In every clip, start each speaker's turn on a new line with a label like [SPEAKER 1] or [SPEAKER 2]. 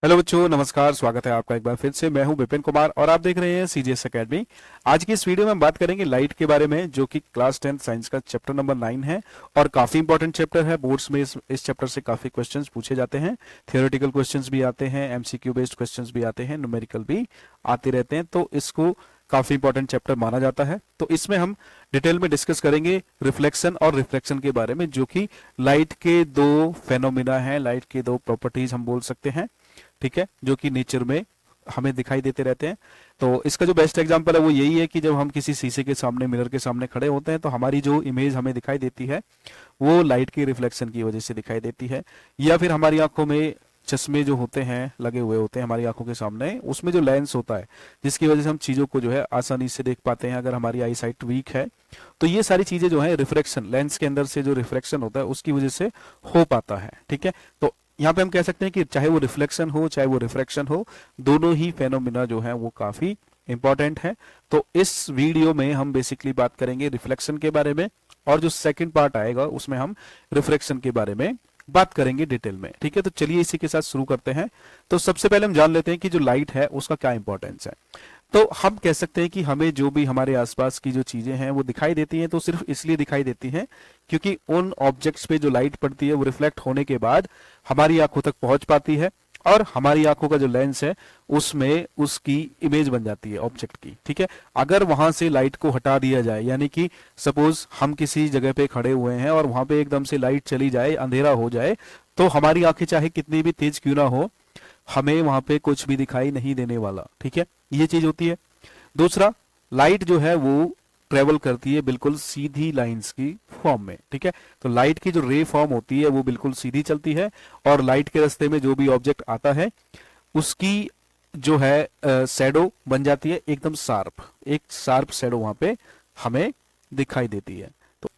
[SPEAKER 1] Hello बच्चों, नमस्कार। स्वागत है आपका एक बार फिर से। मैं हूं विपिन कुमार और आप देख रहे हैं सीजीएस एकेडमी। आज की इस वीडियो में हम बात करेंगे लाइट के बारे में, जो कि क्लास 10 साइंस का चैप्टर नंबर 9 है और काफी इंपॉर्टेंट चैप्टर है। बोर्ड्स में इस चैप्टर से काफी क्वेश्चंस पूछे जाते हैं। थियोरेटिकल क्वेश्चंस भी आते हैं, एमसीक्यू बेस्ड क्वेश्चंस भी आते हैं, न्यूमेरिकल भी आते रहते हैं, तो इसको काफी इंपॉर्टेंट चैप्टर माना जाता है। तो इसमें हम डिटेल में डिस्कस करेंगे रिफ्लेक्शन और रिफ्रैक्शन के बारे में, जो कि लाइट के दो फेनोमिना हैं, लाइट के दो प्रॉपर्टीज हम बोल सकते हैं, ठीक है, जो कि नेचर में हमें दिखाई देते रहते हैं। तो इसका जो बेस्ट एग्जांपल है वो यही है कि जब हम किसी शीशे के सामने, मिरर के सामने खड़े होते हैं, तो हमारी जो इमेज हमें दिखाई देती है वो लाइट की रिफ्लेक्शन की वजह से दिखाई देती है। या फिर हमारी आंखों में चश्मे जो होते हैं, लगे हुए होते हैं हमारी आंखों के सामने, उसमें जो लेंस होता है जिसकी वजह से हम चीजों को जो है आसानी से देख पाते हैं। अगर हमारी आई साइट वीक है तो ये सारी चीजें जो है रिफ्लेक्शन, लेंस के अंदर से जो रिफ्लेक्शन होता है उसकी वजह से हो पाता है, ठीक है। तो यहाँ पे हम कह सकते हैं कि चाहे वो रिफ्लेक्शन हो चाहे वो रिफ्रैक्शन हो, दोनों ही फेनोमिना जो है वो काफी इंपॉर्टेंट है। तो इस वीडियो में हम बेसिकली बात करेंगे रिफ्लेक्शन के बारे में, और जो सेकंड पार्ट आएगा उसमें हम रिफ्रैक्शन के बारे में बात करेंगे डिटेल में, ठीक है। तो चलिए इसी के साथ शुरू करते हैं। तो सबसे पहले हम जान लेते हैं कि जो लाइट है उसका क्या इंपॉर्टेंस है। तो हम कह सकते हैं कि हमें जो भी हमारे आसपास की जो चीजें हैं वो दिखाई देती हैं, तो सिर्फ इसलिए दिखाई देती हैं क्योंकि उन ऑब्जेक्ट्स पे जो लाइट पड़ती है वो रिफ्लेक्ट होने के बाद हमारी आंखों तक पहुंच पाती है, और हमारी आंखों का जो लेंस है उसमें उसकी इमेज बन जाती है ऑब्जेक्ट की, ठीक है। अगर वहां से लाइट को हटा दिया जाए, यानी कि सपोज हम किसी जगह पे खड़े हुए हैं और वहां पे एकदम से लाइट चली जाए, अंधेरा हो जाए, तो हमारी आंखें चाहे कितनी भी तेज क्यों ना हो, हमें वहां पे कुछ भी दिखाई नहीं देने वाला, ठीक है। ये चीज होती है। दूसरा, लाइट जो है वो ट्रेवल करती है बिल्कुल सीधी लाइंस की फॉर्म में, ठीक है। तो लाइट की जो रे फॉर्म होती है वो बिल्कुल सीधी चलती है, और लाइट के रास्ते में जो भी ऑब्जेक्ट आता है उसकी जो है शैडो बन जाती है एकदम शार्प, एक शार्प शैडो वहां पे हमें दिखाई देती है। तो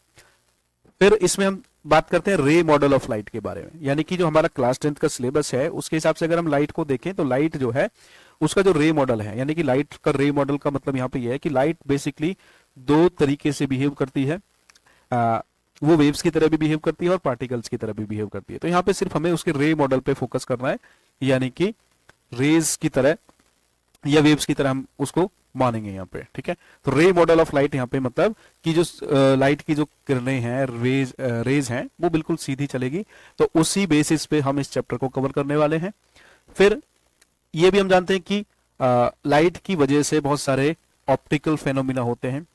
[SPEAKER 1] फिर इसमें हम बात करते हैं रे मॉडल ऑफ लाइट के बारे में, यानी कि जो हमारा क्लास 10 का सिलेबस है उसके हिसाब से अगर हम लाइट को देखें तो लाइट जो है उसका जो रे मॉडल है, यानी कि लाइट का रे मॉडल का मतलब यहाँ पे यह है कि लाइट बेसिकली दो तरीके से बिहेव करती है। वो वेव्स की तरह भी बिहेव करती है और पार्टिकल्स की तरह भी बिहेव करती है। तो यहाँ पे सिर्फ हमें उसके रे मॉडल पे फोकस करना है, यानी कि रेज की तरह या वेव्स की तरह हम उसको मानेंगे यहाँ पे, ठीक है। तो रे मॉडल ऑफ लाइट यहाँ पे मतलब कि जो लाइट की जो किरणें हैं, रेज हैं, वो बिल्कुल सीधी चलेगी। तो उसी बेसिस पे हम इस चैप्टर को कवर करने वाले हैं। फिर ये भी हम जानते हैं कि लाइट की वजह से बहुत सारे ऑप्टिकल फेनोमिना होते हैं,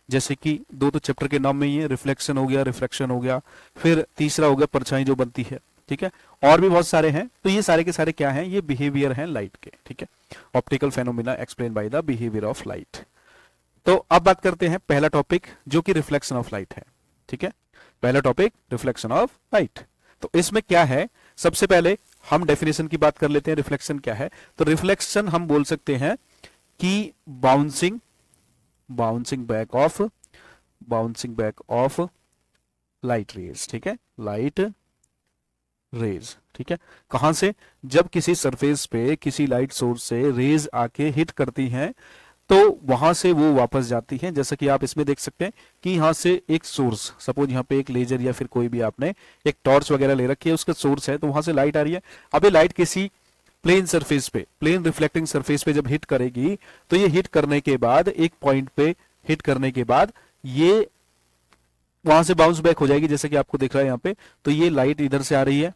[SPEAKER 1] जैसे कि दो तो चैप्टर के नाम में ही है, रिफ्लेक्शन हो गया, रिफ्रैक्शन हो गया, फिर तीसरा हो गया परछाई जो बनती है, ठीक है। और भी बहुत सारे हैं। तो ये सारे के सारे क्या हैं, ये बिहेवियर हैं लाइट के, ठीक है। Optical phenomena explain by the behaviour of light. तो अब बात करते हैं पहला टॉपिक, जो कि रिफ्लेक्शन ऑफ लाइट है, ठीक है। पहला टॉपिक रिफ्लेक्शन ऑफ लाइट। तो इसमें क्या है, सबसे पहले हम डेफिनेशन की बात कर लेते हैं। रिफ्लेक्शन क्या है? तो रिफ्लेक्शन हम बोल सकते हैं कि bouncing back of light rays, ठीक है, लाइट रेज, ठीक है। कहां से? जब किसी सरफेस पे किसी लाइट सोर्स से रेज आके हिट करती हैं तो वहां से वो वापस जाती हैं। जैसा कि आप इसमें देख सकते हैं कि यहां से एक सोर्स, सपोज यहाँ पे एक लेजर या फिर कोई भी आपने एक टॉर्च वगैरह ले रखी है, उसका सोर्स है, तो वहां से लाइट आ रही है। अब ये लाइट किसी प्लेन सरफेस पे, प्लेन रिफ्लेक्टिंग सरफेस पे जब हिट करेगी, तो ये हिट करने के बाद एक पॉइंट पे हिट करने के बाद ये वहां से बाउंस बैक हो जाएगी, जैसे कि आपको दिख रहा है यहाँ पे। तो ये लाइट इधर से आ रही है,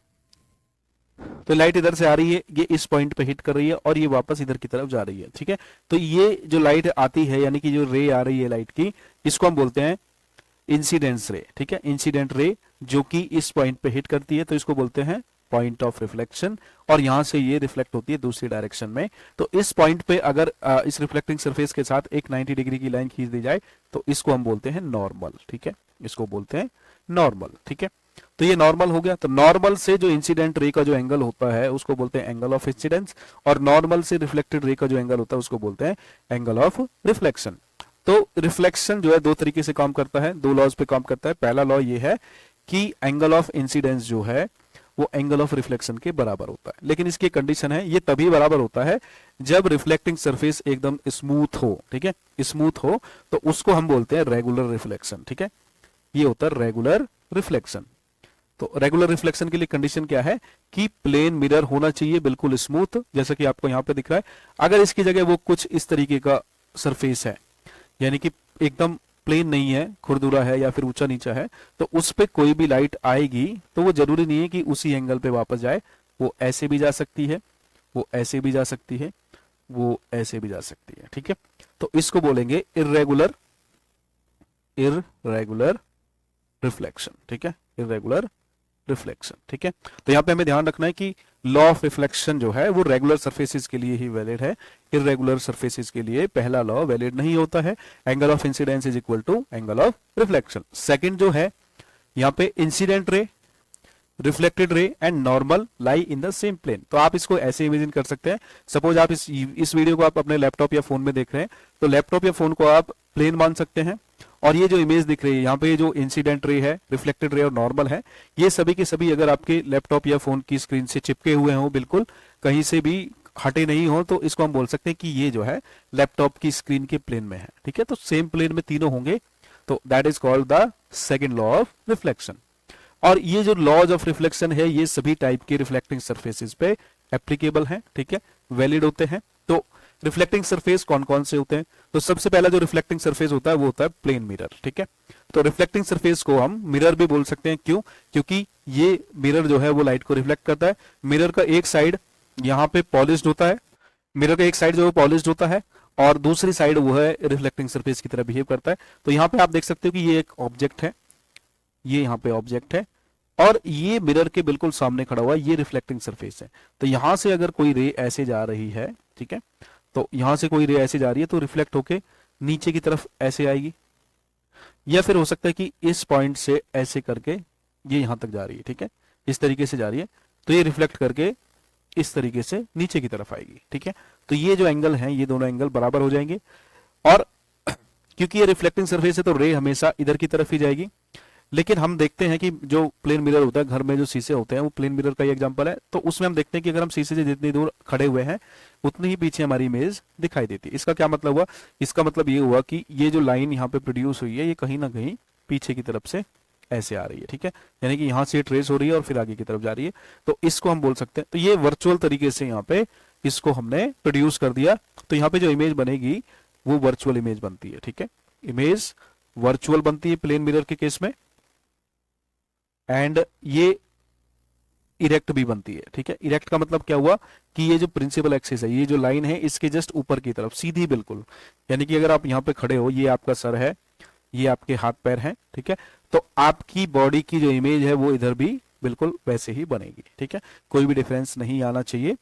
[SPEAKER 1] तो लाइट इधर से आ रही है, ये इस पॉइंट पे हिट कर रही है और ये वापस इधर की तरफ जा रही है, ठीक है। तो ये जो लाइट आती है, यानी कि जो रे आ रही है लाइट की, इसको हम बोलते हैं इंसिडेंस रे, ठीक है। इंसिडेंट रे जो कि इस पॉइंट पे हिट करती है, तो इसको बोलते हैं पॉइंट ऑफ रिफ्लेक्शन, और यहां से ये रिफ्लेक्ट होती है दूसरी डायरेक्शन में। तो इस पॉइंट पे अगर इस रिफ्लेक्टिंग सरफेस के साथ एक 90 डिग्री की लाइन खींच दी जाए तो इसको हम बोलते हैं नॉर्मल, ठीक है। इसको बोलते हैं नॉर्मल, ठीक है। तो ये नॉर्मल हो गया। तो नॉर्मल से जो इंसिडेंट रे का जो एंगल होता है उसको बोलते हैं एंगल ऑफ इंसिडेंस, और नॉर्मल से रिफ्लेक्टेड रे का जो एंगल होता है उसको बोलते हैं एंगल ऑफ रिफ्लेक्शन। तो रिफ्लेक्शन जो है दो तरीके से काम करता है, दो लॉज पे काम करता है। पहला लॉ ये है कि एंगल ऑफ इंसिडेंस जो है वो एंगल ऑफ रिफ्लेक्शन के बराबर होता है, लेकिन इसकी कंडीशन है, ये तभी बराबर होता है जब रिफ्लेक्टिंग सरफेस एकदम स्मूथ हो, ठीक है। स्मूथ हो तो उसको हम बोलते हैं रेगुलर रिफ्लेक्शन, ठीक है। ये होता है रेगुलर रिफ्लेक्शन। तो रेगुलर रिफ्लेक्शन के लिए कंडीशन क्या है कि प्लेन मिरर होना चाहिए बिल्कुल स्मूथ, जैसा कि आपको यहाँ पे दिख रहा है। अगर इसकी जगह वो कुछ इस तरीके का सरफेस है, यानी कि एकदम प्लेन नहीं है, खुरदुरा है या फिर ऊंचा नीचा है, तो उस पे कोई भी लाइट आएगी तो वो जरूरी नहीं है कि उसी एंगल पे वापस जाए। वो ऐसे भी जा सकती है, वो ऐसे भी जा सकती है, वो ऐसे भी जा सकती है। ठीक है, तो इसको बोलेंगे इर्रेगुलर रिफ्लेक्शन। ठीक है, इर्रेगुलर रिफ्लेक्शन। ठीक है, तो यहाँ पे हमें ध्यान रखना है कि लॉ ऑफ रिफ्लेक्शन जो है वो रेगुलर सरफेसेस के लिए ही वैलिड है, इर्रेगुलर सरफेसेस के लिए पहला लॉ वैलिड नहीं होता है। Angle of incidence is equal to angle of reflection. Second जो है यहाँ पे incident ray, reflected ray and normal lie in the same plane. तो आप इसको ऐसे इमेजिन कर सकते हैं, सपोज आप इस वीडियो को आप अपने लैपटॉप या फोन में देख रहे हैं, तो लैपटॉप या फोन को आप प्लेन मान सकते हैं, और ये जो इमेज दिख रही है यहाँ पे, जो इंसिडेंट रे है, रिफ्लेक्टेड रे और नॉर्मल है, ये सभी के सभी अगर आपके लैपटॉप या फोन की स्क्रीन से चिपके हुए हों, बिल्कुल कहीं से भी हटे नहीं हो, तो इसको हम बोल सकते हैं कि ये जो है लैपटॉप की स्क्रीन के प्लेन में है। ठीक है, तो सेम प्लेन में तीनों होंगे, तो that is called the second law of reflection. और ये जो लॉज ऑफ रिफ्लेक्शन है ये सभी टाइप के रिफ्लेक्टिंग सरफेसेस पे एप्लीकेबल हैं। ठीक है, वैलिड होते हैं। तो रिफ्लेक्टिंग सरफेस कौन कौन से होते हैं? तो सबसे पहला जो रिफ्लेक्टिंग सरफेस होता है वो होता है प्लेन मिरर। ठीक है, तो रिफ्लेक्टिंग सरफेस को हम मिरर भी बोल सकते हैं। क्यों? क्योंकि ये मिरर जो है वो लाइट को रिफ्लेक्ट करता है। मिरर का एक साइड यहाँ पे पॉलिश्ड होता है, मिरर का एक साइड जो है पॉलिश्ड होता है, और दूसरी साइड वो है रिफ्लेक्टिंग सरफेस की तरह बिहेव करता है। तो यहाँ पे आप देख सकते हो कि ये एक ऑब्जेक्ट है, ये यहाँ पे ऑब्जेक्ट है, और ये मिरर के बिल्कुल सामने खड़ा हुआ है, ये रिफ्लेक्टिंग सरफेस है। तो यहां से अगर कोई रे ऐसे जा रही है, ठीक है, तो यहां से कोई रे ऐसे जा रही है तो रिफ्लेक्ट होके नीचे की तरफ ऐसे आएगी, या फिर हो सकता है कि इस पॉइंट से ऐसे करके ये यहां तक जा रही है। ठीक है, इस तरीके से जा रही है, तो ये रिफ्लेक्ट करके इस तरीके से नीचे की तरफ आएगी। ठीक है, तो ये जो एंगल है ये दोनों एंगल बराबर हो जाएंगे, और क्योंकि ये रिफ्लेक्टिंग सरफेस है तो रे हमेशा इधर की तरफ ही जाएगी। लेकिन हम देखते हैं कि जो प्लेन मिरर होता है, घर में जो शीशे होते हैं, वो प्लेन मिरर का ही एग्जांपल है, तो उसमें हम देखते हैं कि अगर हम शीशे से जितनी दूर खड़े हुए हैं उतनी ही पीछे हमारी इमेज दिखाई देती है। इसका क्या मतलब हुआ? इसका मतलब ये हुआ कि ये जो लाइन यहाँ पे प्रोड्यूस हुई है ये कहीं ना कहीं पीछे की तरफ से ऐसे आ रही है। ठीक है, यानी कि यहाँ से ट्रेस हो रही है और फिर आगे की तरफ जा रही है, तो इसको हम बोल सकते हैं। तो ये वर्चुअल तरीके से यहाँ पे इसको हमने प्रोड्यूस कर दिया, तो यहाँ पे जो इमेज बनेगी वो वर्चुअल इमेज बनती है। ठीक है, इमेज वर्चुअल बनती है प्लेन मिरर के केस में, एंड ये इरेक्ट भी बनती है। ठीक है, इरेक्ट का मतलब क्या हुआ कि ये जो प्रिंसिपल एक्सिस है, ये जो लाइन है, इसके जस्ट ऊपर की तरफ सीधी बिल्कुल, यानी कि अगर आप यहाँ पे खड़े हो, ये आपका सर है, ये आपके हाथ पैर हैं। ठीक है, तो आपकी बॉडी की जो इमेज है वो इधर भी बिल्कुल वैसे ही बनेगी। ठीक है, कोई भी डिफरेंस नहीं आना चाहिए,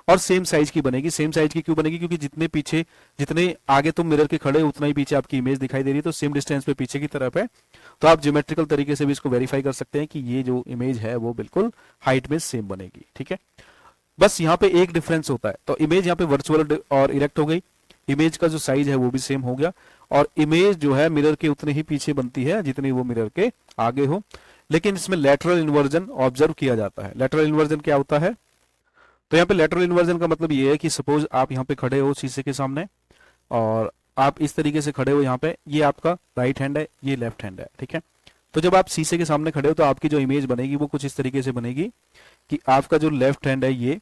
[SPEAKER 1] और सेम साइज की बनेगी। सेम साइज की क्यों बनेगी? क्योंकि जितने आगे तुम मिरर के खड़े हो उतना ही पीछे आपकी इमेज दिखाई दे रही है, तो सेम डिस्टेंस पे पीछे की तरफ है। तो आप ज्योमेट्रिकल तरीके से भी इसको वेरीफाई कर सकते हैं कि ये जो इमेज है वो बिल्कुल हाइट में सेम बनेगी। ठीक है, बस यहाँ पे एक डिफरेंस होता है, तो इमेज यहाँ पे वर्चुअल और इरेक्ट हो गई, इमेज का जो साइज है वो भी सेम हो गया, और इमेज जो है मिरर के उतने ही पीछे बनती है जितनी वो मिरर के आगे हो। लेकिन इसमें लेटरल इन्वर्जन ऑब्जर्व किया जाता है। लेटरल इन्वर्जन क्या होता है? तो यहाँ पे लेटरल इन्वर्जन का मतलब ये है कि सपोज आप यहाँ पे खड़े हो शीशे के सामने, और आप इस तरीके से खड़े हो, यहाँ पे ये आपका राइट हैंड है, ये लेफ्ट हैंड है। ठीक है, तो जब आप शीशे के सामने खड़े हो तो आपकी जो इमेज बनेगी वो कुछ इस तरीके से बनेगी कि आपका जो लेफ्ट हैंड है ये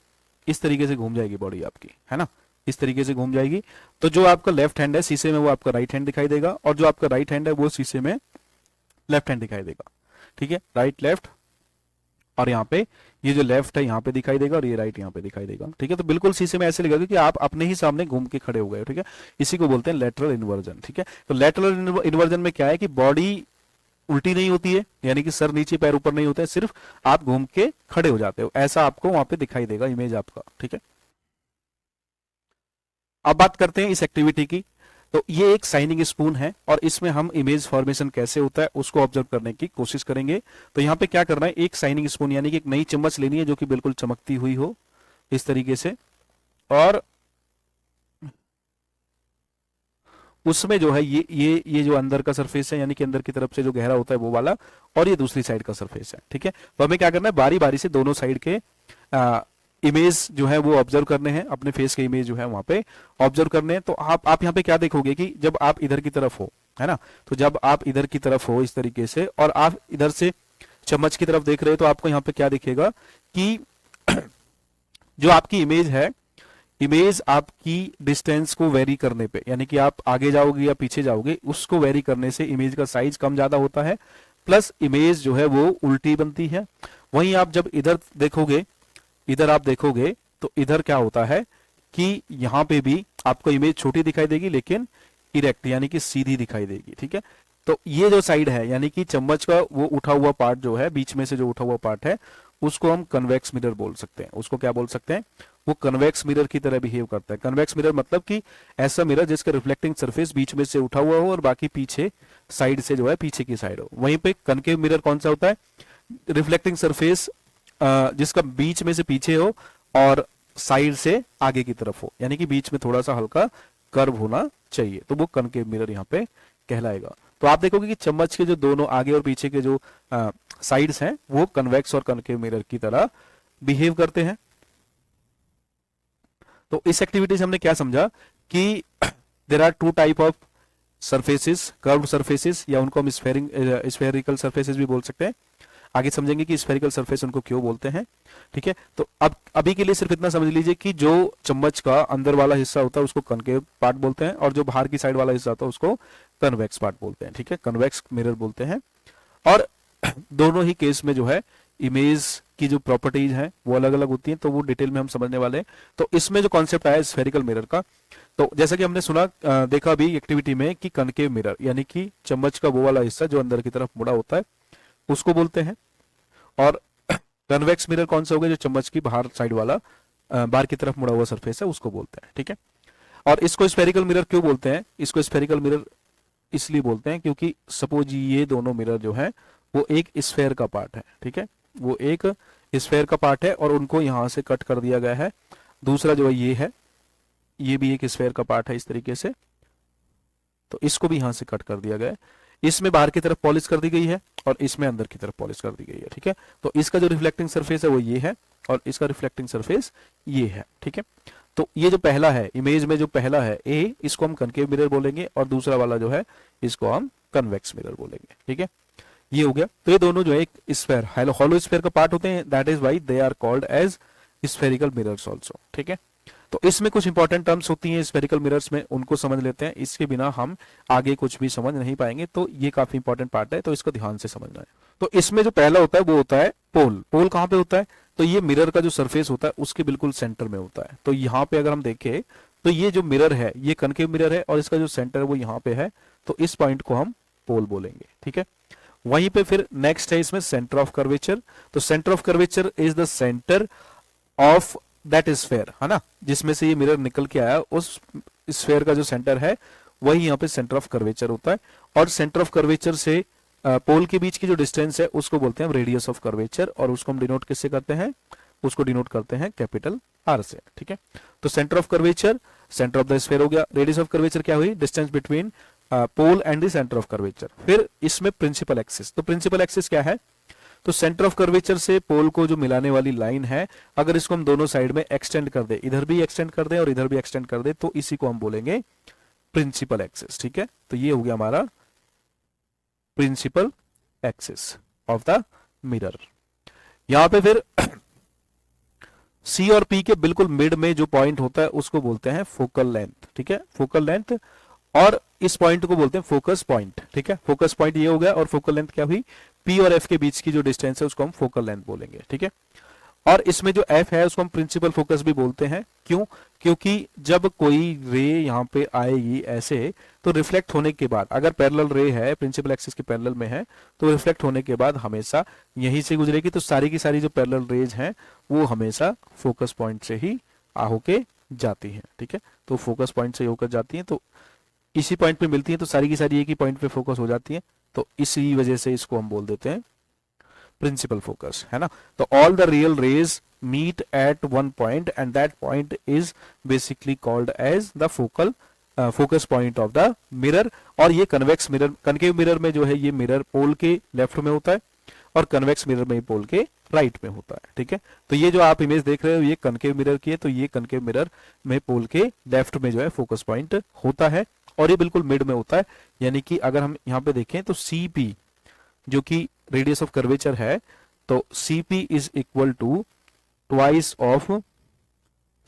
[SPEAKER 1] इस तरीके से घूम जाएगी, बॉडी आपकी, है ना, इस तरीके से घूम जाएगी। तो जो आपका लेफ्ट हैंड है शीशे में वो आपका राइट हैंड दिखाई देगा, और जो आपका राइट हैंड है वो शीशे में लेफ्ट हैंड दिखाई देगा। ठीक है, राइट लेफ्ट, और यहाँ पे ये जो लेफ्ट है यहाँ पे दिखाई देगा और ये राइट यहाँ पे दिखाई देगा। ठीक है, तो बिल्कुल शीशे में ऐसे लगेगा कि आप अपने ही सामने घूम के खड़े हो गए। ठीक है, इसी को बोलते हैं लेटरल इन्वर्जन। ठीक है, तो लेटरल इन्वर्जन में क्या है कि बॉडी उल्टी नहीं होती है, यानी कि सर नीचे पैर ऊपर नहीं होता है, सिर्फ आप घूम के खड़े हो जाते हो, ऐसा आपको वहां पे दिखाई देगा इमेज आपका। ठीक है, अब बात करते हैं इस एक्टिविटी की। तो ये एक साइनिंग स्पून है, और इसमें हम इमेज फॉर्मेशन कैसे होता है उसको ऑब्जर्व करने की कोशिश करेंगे। तो यहाँ पे क्या करना है, एक साइनिंग स्पून यानी कि एक नई चम्मच लेनी है जो कि बिल्कुल चमकती हुई हो इस तरीके से, और उसमें जो है ये जो अंदर का सरफेस है, यानी कि अंदर की तरफ से जो गहरा होता है वो वाला, और ये दूसरी साइड का सरफेस है। ठीक है, तो हमें क्या करना है, बारी बारी से दोनों साइड के इमेज जो है वो ऑब्जर्व करने हैं, अपने फेस के इमेज जो है वहां पे ऑब्जर्व करने हैं। तो आप यहाँ पे क्या देखोगे कि जब आप इधर की तरफ हो, है ना, तो जब आप इधर की तरफ हो इस तरीके से, और आप इधर से चम्मच की तरफ देख रहे हो तो आपको यहाँ पे क्या दिखेगा कि जो आपकी इमेज है, इमेज आपकी डिस्टेंस को वेरी करने पे, यानी कि आप आगे जाओगे या पीछे जाओगे, उसको वेरी करने से इमेज का साइज कम ज्यादा होता है, प्लस इमेज जो है वो उल्टी बनती है। वहीं आप जब इधर देखोगे, इधर आप देखोगे तो इधर क्या होता है कि यहाँ पे भी आपको इमेज छोटी दिखाई देगी लेकिन इरेक्ट यानी कि सीधी दिखाई देगी। ठीक है, तो ये जो साइड है यानी कि चम्मच का वो उठा हुआ पार्ट जो है, बीच में से जो उठा हुआ पार्ट है, उसको हम कन्वेक्स मिरर बोल सकते हैं। उसको क्या बोल सकते हैं? वो कन्वेक्स मिरर की तरह बिहेव करता है। कन्वेक्स मिरर मतलब कि ऐसा मिरर जिसका रिफ्लेक्टिंग सरफेस बीच में से उठा हुआ हो और बाकी पीछे साइड से जो है पीछे की साइड हो। वहीं पे कनकेव मिरर कौन सा होता है? रिफ्लेक्टिंग सरफेस जिसका बीच में से पीछे हो और साइड से आगे की तरफ हो, यानी कि बीच में थोड़ा सा हल्का कर्व होना चाहिए, तो वो कनकेव मिरर यहाँ पे कहलाएगा। तो आप देखोगे कि चम्मच के जो दोनों आगे और पीछे के जो साइड्स हैं वो कन्वेक्स और कनकेव मिरर की तरह बिहेव करते हैं। तो इस एक्टिविटी से हमने क्या समझा कि there are two type of surfaces, curved surfaces, या उनको हम स्फेरिकल सरफेसेस भी बोल सकते हैं। आगे समझेंगे कि स्फेरिकल सरफेस उनको क्यों बोलते हैं। ठीक है, तो अब अभी के लिए सिर्फ इतना समझ लीजिए कि जो चम्मच का अंदर वाला हिस्सा होता है उसको कनकेव पार्ट बोलते हैं और जो बाहर की साइड वाला हिस्सा होता है उसको कन्वेक्स पार्ट बोलते हैं। ठीक है, कन्वेक्स मिरर बोलते हैं। और दोनों ही केस में जो है इमेज की जो प्रॉपर्टीज हैं वो अलग अलग होती हैं, तो वो डिटेल में हम समझने वाले हैं। तो इसमें जो कॉन्सेप्ट आया स्फेरिकल मिरर का, तो जैसा कि हमने सुना देखा अभी एक्टिविटी में कि कनकेव मिरर यानी कि चम्मच का वो वाला हिस्सा जो अंदर की तरफ मुड़ा होता है उसको बोलते हैं, और कन्वेक्स मिरर कौन सा होगा? जो चम्मच की बाहर साइड वाला बाहर की तरफ मुड़ा हुआ सरफेस है उसको बोलते हैं। ठीक है, और इसको स्फेरिकल मिरर क्यों बोलते हैं? इसको स्फेरिकल मिरर इसलिए बोलते हैं क्योंकि सपोज ये दोनों मिरर जो है वो एक स्फेयर का पार्ट है। ठीक है, वो एक स्फेयर का पार्ट है और उनको यहां से कट कर दिया गया है। दूसरा जो है ये है, ये भी एक स्फेयर का पार्ट है इस तरीके से, तो इसको भी यहां से कट कर दिया गया है। इसमें बाहर की तरफ पॉलिश कर दी गई है और इसमें अंदर की तरफ पॉलिश कर दी गई है। ठीक है, तो इसका जो रिफ्लेक्टिंग सरफेस है वो ये है और इसका रिफ्लेक्टिंग सरफेस ये है। ठीक है, तो ये जो पहला है इमेज में, जो पहला है ए, इसको हम कनकेव मिरर बोलेंगे और दूसरा वाला जो है इसको हम कन्वेक्स मिरर बोलेंगे। ठीक है, ये हो गया। तो ये दोनों जो है एक स्फेयर, हॉलो स्फेयर का पार्ट होते हैं, that is why they are called as spherical mirrors also. ठीक है, तो इसमें कुछ इंपॉर्टेंट टर्म्स होती हैं स्फेरिकल मिरर्स में, उनको समझ लेते हैं। इसके बिना हम आगे कुछ भी समझ नहीं पाएंगे, तो ये काफी इंपॉर्टेंट पार्ट है, तो इसको ध्यान से समझना है। तो इसमें जो पहला होता है वो होता है पोल। पोल कहां पे होता है? तो ये मिरर का जो सरफेस होता है उसके बिल्कुल सेंटर में होता है। तो यहाँ पे अगर हम देखें तो ये जो मिरर है ये कनकेव मिरर है और इसका जो सेंटर है वो यहाँ पे है, तो इस पॉइंट को हम पोल बोलेंगे। ठीक है, वहीं पे फिर नेक्स्ट है इसमें सेंटर ऑफ कर्वेचर। तो centre of curvature is the centre of that sphere, है ना, जिसमें से ये मिरर निकल के आया, उस स्फेयर का जो सेंटर है वही यहाँ पे सेंटर ऑफ कर्वेचर होता है। और सेंटर ऑफ कर्वेचर से पोल के बीच की जो डिस्टेंस है उसको बोलते हैं रेडियस ऑफ कर्वेचर, और उसको हम डिनोट किससे करते हैं? उसको डिनोट करते हैं कैपिटल आर से। ठीक है, तो centre of curvature centre of the sphere हो गया। रेडियस ऑफ कर्वेचर क्या हुई? Distance between pole and the centre of curvature. फिर इसमें प्रिंसिपल एक्सिस, तो प्रिंसिपल एक्सिस क्या है? तो सेंटर ऑफ कर्वेचर से पोल को जो मिलाने वाली लाइन है, अगर इसको हम दोनों साइड में एक्सटेंड कर दे, इधर भी एक्सटेंड कर दे और इधर भी एक्सटेंड कर दे, तो इसी को हम बोलेंगे प्रिंसिपल एक्सिस। ठीक है, तो ये हो गया हमारा principal axis of the mirror. यहां पे फिर सी और पी के बिल्कुल मिड में जो पॉइंट होता है उसको बोलते हैं फोकल लेंथ। ठीक है, फोकल लेंथ, और इस पॉइंट को बोलते हैं फोकस पॉइंट। ठीक है, फोकस पॉइंट ये हो गया, और फोकल लेंथ क्या हुई? पी और एफ के बीच की जो डिस्टेंस है उसको हम फोकल लेंथ बोलेंगे। ठीक है, और इसमें जो एफ है उसको हम प्रिंसिपल फोकस भी बोलते हैं। क्यों? क्योंकि जब कोई रे यहाँ पे आएगी ऐसे, तो रिफ्लेक्ट होने के बाद, अगर पैरेलल रे है प्रिंसिपल एक्सिस के पैरेलल में है, तो रिफ्लेक्ट होने के बाद हमेशा यहीं से गुजरेगी, तो सारी की सारी जो पैरेलल रेज हैं वो हमेशा फोकस पॉइंट से ही होके जाती हैं। ठीक है, तो फोकस पॉइंट से होकर जाती हैं, तो इसी पॉइंट पे मिलती है, तो सारी की सारी एक ही पॉइंट पे फोकस हो जाती है, तो इसी वजह से इसको हम बोल देते हैं प्रिंसिपल फोकस, है ना। तो all the real rays meet at one point and that point is basically called as the focal focus point of the mirror. और ये कन्वेक्स मिरर, कनकेव मिरर में जो है ये मिरर पोल के लेफ्ट में होता है और कन्वेक्स मिरर में पोल के राइट में होता है। ठीक है, तो ये जो आप इमेज देख रहे हो ये कनकेव मिरर की है, तो ये कनकेव मिरर में पोल के लेफ्ट में जो है फोकस पॉइंट होता है और ये बिल्कुल मिड में होता है। यानी कि अगर हम यहाँ पे देखें तो सी पी, जो कि रेडियस ऑफ कर्वेचर है, तो CP is equal to twice of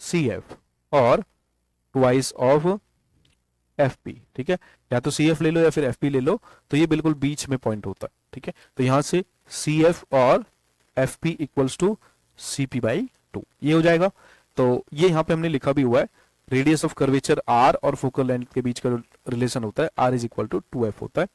[SPEAKER 1] CF और ट्वाइस ऑफ FP। ठीक है, या तो CF ले लो या फिर FP ले लो, तो ये बिल्कुल बीच में पॉइंट होता है। ठीक है, तो यहां से CF और FP इक्वल्स टू CP/2 ये हो जाएगा। तो ये यहाँ पे हमने लिखा भी हुआ है, रेडियस ऑफ कर्वेचर R और फोकल लेंथ के बीच का जो रिलेशन होता है R is equal to 2F होता है।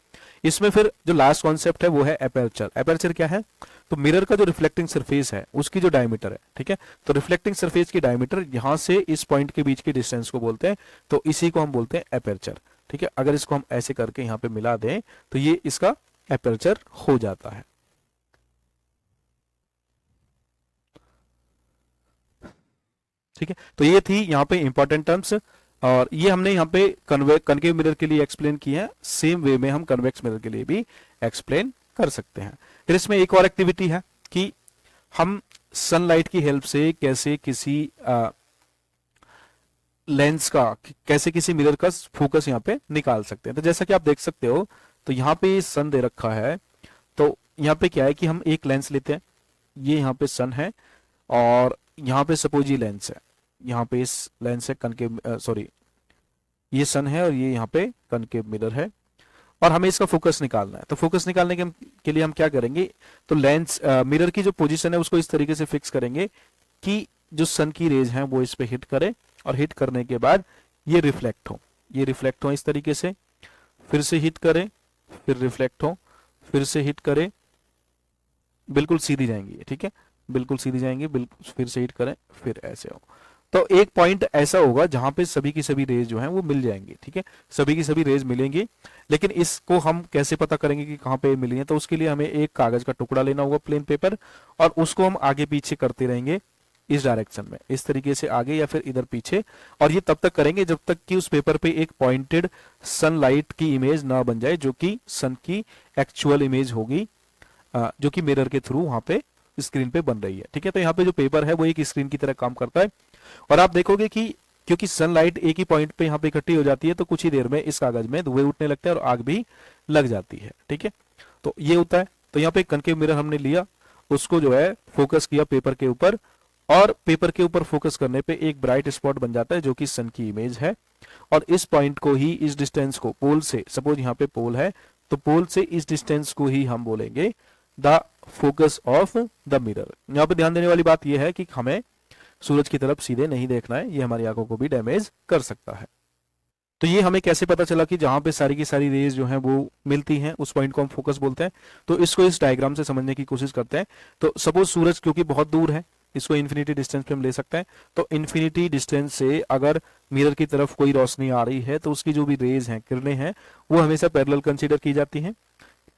[SPEAKER 1] इसमें फिर जो लास्ट कॉन्सेप्ट है वो है एपर्चर। एपर्चर क्या है, तो मिरर का जो रिफ्लेक्टिंग सरफेस है उसकी जो डायमीटर है, ठीक है, तो रिफ्लेक्टिंग सरफेस की डायमीटर यहां से इस पॉइंट के बीच की डिस्टेंस को बोलते हैं, तो इसी को हम बोलते हैं एपर्चर। ठीक है, अगर इसको हम ऐसे करके यहाँ पे मिला दें तो ये इसका एपर्चर हो जाता है। ठीक है, तो ये थी यहाँ पे इंपॉर्टेंट टर्म्स, और ये हमने यहाँ पे कनकेव मिरर के लिए एक्सप्लेन किया है। सेम वे में हम कन्वेक्स मिरर के लिए भी एक्सप्लेन कर सकते हैं। फिर इसमें एक और एक्टिविटी है कि हम सनलाइट की हेल्प से कैसे किसी लेंस का, कैसे किसी मिरर का फोकस यहाँ पे निकाल सकते हैं। तो जैसा कि आप देख सकते हो, तो यहाँ पे सन दे रखा है, तो यहाँ पे क्या है कि हम एक लेंस लेते हैं, ये यहाँ पे सन है और यहाँ पे सपोज ये लेंस है, यहाँ पे इस लेंस है कनकेव, सॉरी ये सन है और ये यहाँ पे कनकेव मिरर है, और हमें इसका फोकस निकालना है। तो फोकस निकालने के लिए हम क्या करेंगे, तो लेंस मिरर की जो पोजीशन है उसको इस तरीके से फिक्स करेंगे कि जो सन की रेज हैं वो इस पे हिट करे, और हिट करने के बाद ये रिफ्लेक्ट हो, ये रिफ्लेक्ट हो इस तरीके से, फिर से हिट करें, फिर रिफ्लेक्ट हो, फिर से हिट करें, बिल्कुल सीधी जाएंगी। ठीक है, बिल्कुल सीधी जाएंगे, बिल्कुल फिर से हिट करें, फिर ऐसे हो। तो एक पॉइंट ऐसा होगा जहां पे सभी की सभी रेज जो हैं वो मिल जाएंगी। ठीक है, सभी की सभी रेज मिलेंगी, लेकिन इसको हम कैसे पता करेंगे कि कहां पे मिली है, तो उसके लिए हमें एक कागज का टुकड़ा लेना होगा, प्लेन पेपर, और उसको हम आगे पीछे करते रहेंगे इस डायरेक्शन में, इस तरीके से आगे या फिर इधर पीछे, और ये तब तक करेंगे जब तक कि उस पेपर पे एक पॉइंटेड सनलाइट की इमेज ना बन जाए, जो कि सन की एक्चुअल इमेज होगी, जो कि मिरर के थ्रू वहां पे स्क्रीन पे बन रही है। ठीक है, तो यहाँ पे जो पेपर है वो एक स्क्रीन की तरह काम करता है, और आप देखोगे कि क्योंकि सनलाइट एक ही पॉइंट पे यहाँ पे इकट्ठी हो जाती है, तो कुछ ही देर में इस कागज में धुएं उठने लगते हैं और आग भी लग जाती है। ठीक है, तो ये होता है। तो यहाँ पे कनकेव मिरर हमने लिया, उसको जो है फोकस किया पेपर के ऊपर, और पेपर के ऊपर फोकस करने पे एक ब्राइट स्पॉट बन जाता है जो कि सन की इमेज है, और इस पॉइंट को ही, इस डिस्टेंस को पोल से, सपोज यहाँ पे पोल है, तो पोल से इस डिस्टेंस को ही हम बोलेंगे the focus of the mirror. यहाँ पे ध्यान देने वाली बात यह है कि हमें सूरज की तरफ सीधे नहीं देखना है, ये हमारी आंखों को भी डैमेज कर सकता है। तो ये हमें कैसे पता चला कि जहां पे सारी की सारी रेज जो हैं वो मिलती हैं, उस पॉइंट को हम फोकस बोलते हैं। तो इसको इस डायग्राम से समझने की कोशिश करते हैं। तो सपोज सूरज क्योंकि बहुत दूर है, इसको इन्फिनिटी डिस्टेंस पे हम ले सकते हैं। तो इन्फिनिटी डिस्टेंस से अगर मिरर की तरफ कोई रोशनी आ रही है, तो उसकी जो भी रेज हैं, किरणें हैं, वो हमेशा पैरेलल कंसीडर की जाती हैं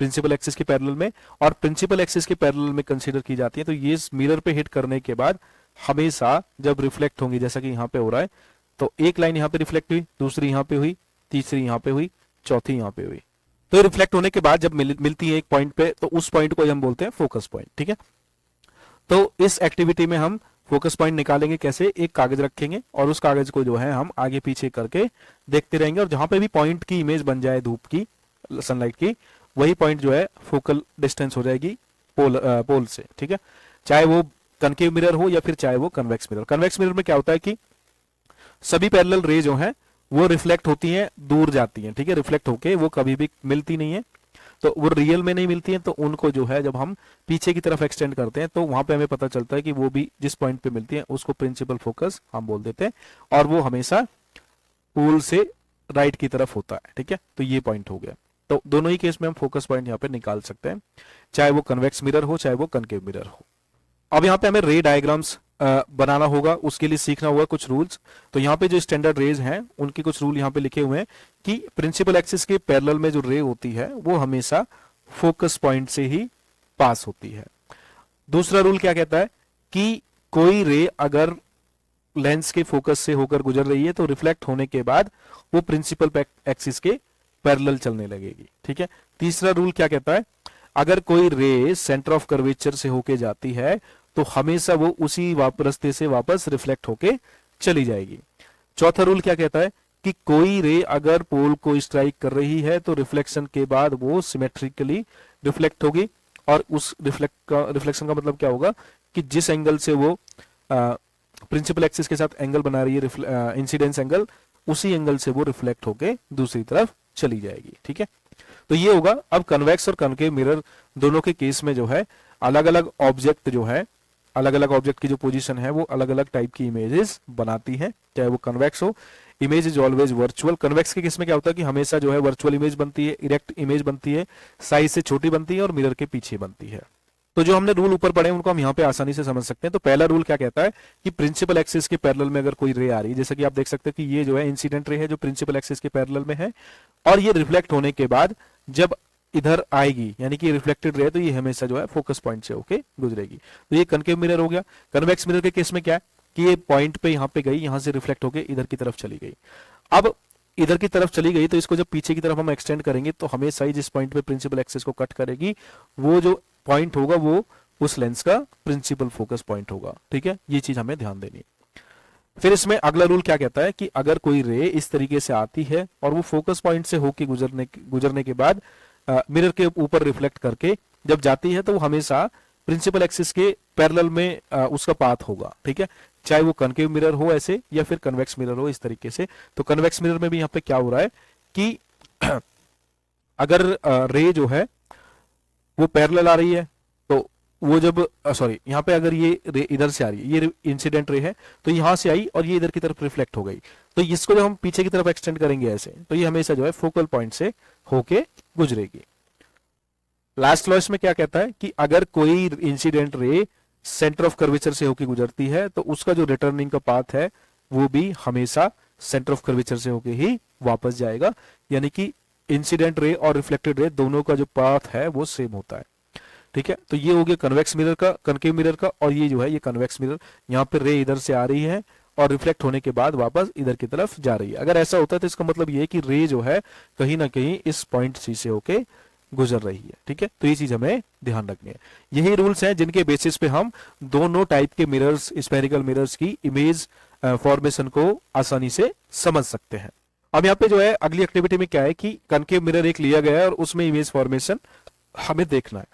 [SPEAKER 1] प्रिंसिपल एक्सिस के पैरेलल में, और प्रिंसिपल एक्सिस के पैरेलल में कंसीडर की जाती है। तो ये मिरर पे हिट करने के बाद हमेशा जब रिफ्लेक्ट होंगी, जैसा कि यहाँ पे हो रहा है, तो एक लाइन यहाँ पे रिफ्लेक्ट हुई, दूसरी यहाँ पे हुई, तीसरी यहाँ पे हुई, चौथी यहाँ पे हुई। तो रिफ्लेक्ट होने के बाद जब मिलती है एक पॉइंट पे, तो उस पॉइंट को हम बोलते हैं फोकस पॉइंट। ठीक है, तो इस एक्टिविटी में हम फोकस पॉइंट निकालेंगे कैसे, एक कागज रखेंगे और उस कागज को जो है हम आगे पीछे करके देखते रहेंगे, और जहां पे भी पॉइंट की इमेज बन जाए धूप की, सनलाइट की, वही पॉइंट जो है फोकल डिस्टेंस हो जाएगी पोल से। ठीक है, चाहे वो कनकेव मिरर हो या फिर चाहे वो कन्वेक्स मिरर। कन्वेक्स मिरर में क्या होता है कि सभी पैरेलल रे जो हैं वो रिफ्लेक्ट होती हैं, दूर जाती हैं। ठीक है, रिफ्लेक्ट होके वो कभी भी मिलती नहीं है, तो वो रियल में नहीं मिलती हैं, तो उनको जो है जब हम पीछे की तरफ एक्सटेंड करते हैं, तो वहां पे हमें पता चलता है कि वो भी जिस पॉइंट पे मिलती है उसको प्रिंसिपल फोकस हम बोल देते हैं, और वो हमेशा पोल से राइट की तरफ होता है। ठीक है, तो ये पॉइंट हो गया। तो दोनों ही केस में हम फोकस पॉइंट यहाँ पे निकाल सकते हैं, चाहे वो कन्वेक्स मिरर हो चाहे वो कनकेव मिरर हो। अब यहाँ पे हमें रे डायग्राम्स बनाना होगा, उसके लिए सीखना होगा कुछ रूल्स। तो यहाँ पे जो स्टैंडर्ड रेज हैं उनके कुछ रूल यहाँ पे लिखे हुए हैं कि प्रिंसिपल एक्सिस के पैरेलल में जो रे होती है वो हमेशा फोकस पॉइंट से ही पास होती है। दूसरा रूल क्या कहता है कि कोई रे अगर लेंस के फोकस से होकर गुजर रही है, तो रिफ्लेक्ट होने के बाद वो प्रिंसिपल एक्सिस के पैरेलल चलने लगेगी। ठीक है, तीसरा रूल क्या कहता है, अगर कोई रे सेंटर ऑफ कर्वेचर से होके जाती है, तो हमेशा वो उसी रास्ते से वापस रिफ्लेक्ट होके चली जाएगी। चौथा रूल क्या कहता है कि कोई रे अगर पोल को स्ट्राइक कर रही है, तो रिफ्लेक्शन के बाद वो सिमेट्रिकली रिफ्लेक्ट होगी, और उस रिफ्लेक्शन का मतलब क्या होगा कि जिस एंगल से वो प्रिंसिपल एक्सिस के साथ एंगल बना रही है इंसिडेंस एंगल, उसी एंगल से वो रिफ्लेक्ट होके दूसरी तरफ चली जाएगी। ठीक है, तो ये होगा। अब कन्वेक्स और कनकेव मिरर दोनों के केस में जो है अलग अलग ऑब्जेक्ट जो है, अलग अलग ऑब्जेक्ट की जो पोजीशन है वो अलग अलग टाइप की इमेजेस बनाती है, चाहे वो कन्वेक्स हो। Image is always virtual. Convex के केस में क्या होता है कि हमेशा जो है वर्चुअल इमेज बनती है, इरेक्ट इमेज बनती है, साइज से छोटी बनती है और मिरर के पीछे बनती है। तो जो हमने रूल ऊपर पढ़े उनको हम यहाँ पे आसानी से समझ सकते हैं। तो पहला रूल क्या कहता है कि प्रिंसिपल एक्सिस के पैरेलल में अगर कोई रे आ रही है, जैसे कि आप देख सकते हैं कि ये जो है इंसिडेंट रे है जो प्रिंसिपल एक्सिस के पैरेलल में है, और ये रिफ्लेक्ट होने के बाद जब इधर आएगी, यानी कि रिफ्लेक्टेड रे, तो ये हमेशा जो है फोकस पॉइंट से होके गुजरेगी। तो ये कनकेव मिरर हो गया। कन्वेक्स मिरर के केस में क्या है कि ये पॉइंट पे यहाँ पे गई, यहाँ से रिफ्लेक्ट होके इधर की तरफ चली गई। अब इधर की तरफ चली गई तो इसको जब पीछे की तरफ हम एक्सटेंड करेंगे तो हमेशा ही जिस पॉइंट पे प्रिंसिपल एक्सिस को कट करेगी वो जो पॉइंट होगा वो उस लेंस का प्रिंसिपल फोकस पॉइंट होगा। ठीक है, ये चीज हमें ध्यान देनी है। फिर इसमें अगला रूल क्या कहता है कि अगर कोई रे इस तरीके से आती है और वो फोकस पॉइंट से होके गुजरने के बाद मिरर के ऊपर रिफ्लेक्ट करके जब जाती है तो वो हमेशा प्रिंसिपल एक्सिस के पैरेलल में उसका पाथ होगा। ठीक है, चाहे वो कनकेव मिरर हो ऐसे या फिर कन्वेक्स मिरर हो इस तरीके से। तो कन्वेक्स मिरर में भी यहाँ पे क्या हो रहा है कि अगर रे जो है वो पैरेलल आ रही है तो वो जब सॉरी यहाँ पे अगर ये रे इधर से आ रही है, ये इंसिडेंट रे है, तो यहाँ से आई और ये इधर की तरफ रिफ्लेक्ट हो गई, तो इसको जब हम पीछे की तरफ एक्सटेंड करेंगे ऐसे, तो ये हमेशा जो है फोकल पॉइंट से होके गुजरेगी। लास्ट लॉ इसमें क्या कहता है कि अगर कोई incident ray centre of curvature से होके गुजरती है तो उसका जो रिटर्निंग का पाथ है वो भी हमेशा सेंटर ऑफ कर्वेचर से होके ही वापस जाएगा, यानी कि इंसिडेंट रे और रिफ्लेक्टेड रे दोनों का जो पाथ है वो सेम होता है। ठीक है, तो ये हो गया कन्वेक्स मिरर का, कनकेव मिरर का, और ये जो है ये कन्वेक्स मिरर, यहाँ पे रे इधर से आ रही है और रिफ्लेक्ट होने के बाद वापस इधर की तरफ जा रही है। अगर ऐसा होता है तो इसका मतलब ये है कि रे जो है कहीं ना कहीं इस पॉइंट सी से होके गुजर रही है। ठीक है, तो ये चीज हमें ध्यान रखनी है। यही रूल्स हैं जिनके बेसिस पे हम दोनों टाइप के मिरर्स, स्फेरिकल मिरर्स की इमेज फॉर्मेशन को आसानी से समझ सकते हैं। अब यहाँ पे जो है अगली एक्टिविटी में क्या है कि कनकेव मिरर एक लिया गया है और उसमें इमेज फॉर्मेशन हमें देखना है।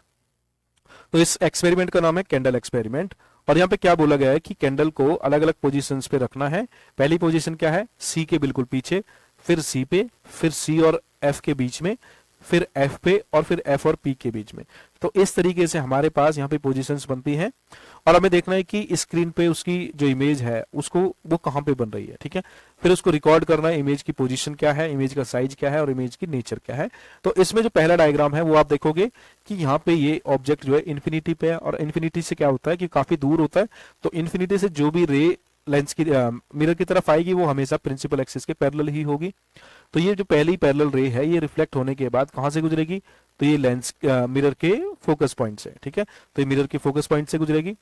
[SPEAKER 1] तो इस एक्सपेरिमेंट का नाम है कैंडल एक्सपेरिमेंट, और यहाँ पे क्या बोला गया है कि कैंडल को अलग अलग पोजीशंस पे रखना है। पहली पोजीशन क्या है, सी के बिल्कुल पीछे, फिर सी पे, फिर सी और एफ के बीच में, फिर एफ पे, और फिर एफ और पी के बीच में। तो इस तरीके से हमारे पास यहाँ पे पोजीशंस बनती हैं और हमें देखना है कि स्क्रीन पे उसकी जो इमेज है उसको वो कहाँ पे बन रही है। ठीक है, फिर उसको रिकॉर्ड करना है, इमेज की पोजीशन क्या है, इमेज का साइज क्या है और इमेज की नेचर क्या है। तो इसमें जो पहला डायग्राम है वो आप देखोगे कि यहाँ पे ये ऑब्जेक्ट जो है इन्फिनिटी पे है, और इन्फिनिटी से क्या होता है कि काफी दूर होता है, तो इन्फिनिटी से जो भी रे लेंस की मिरर की तरफ आएगी वो हमेशा प्रिंसिपल एक्सिस के पैरेलल ही होगी। तो ये जो पहली पैरेलल रे है ये रिफ्लेक्ट होने के बाद कहां से गुजरेगी, तो ये लेंस मिरर के फोकस पॉइंट से। ठीक है, तो ये मिरर के फोकस पॉइंट से गुजरेगी।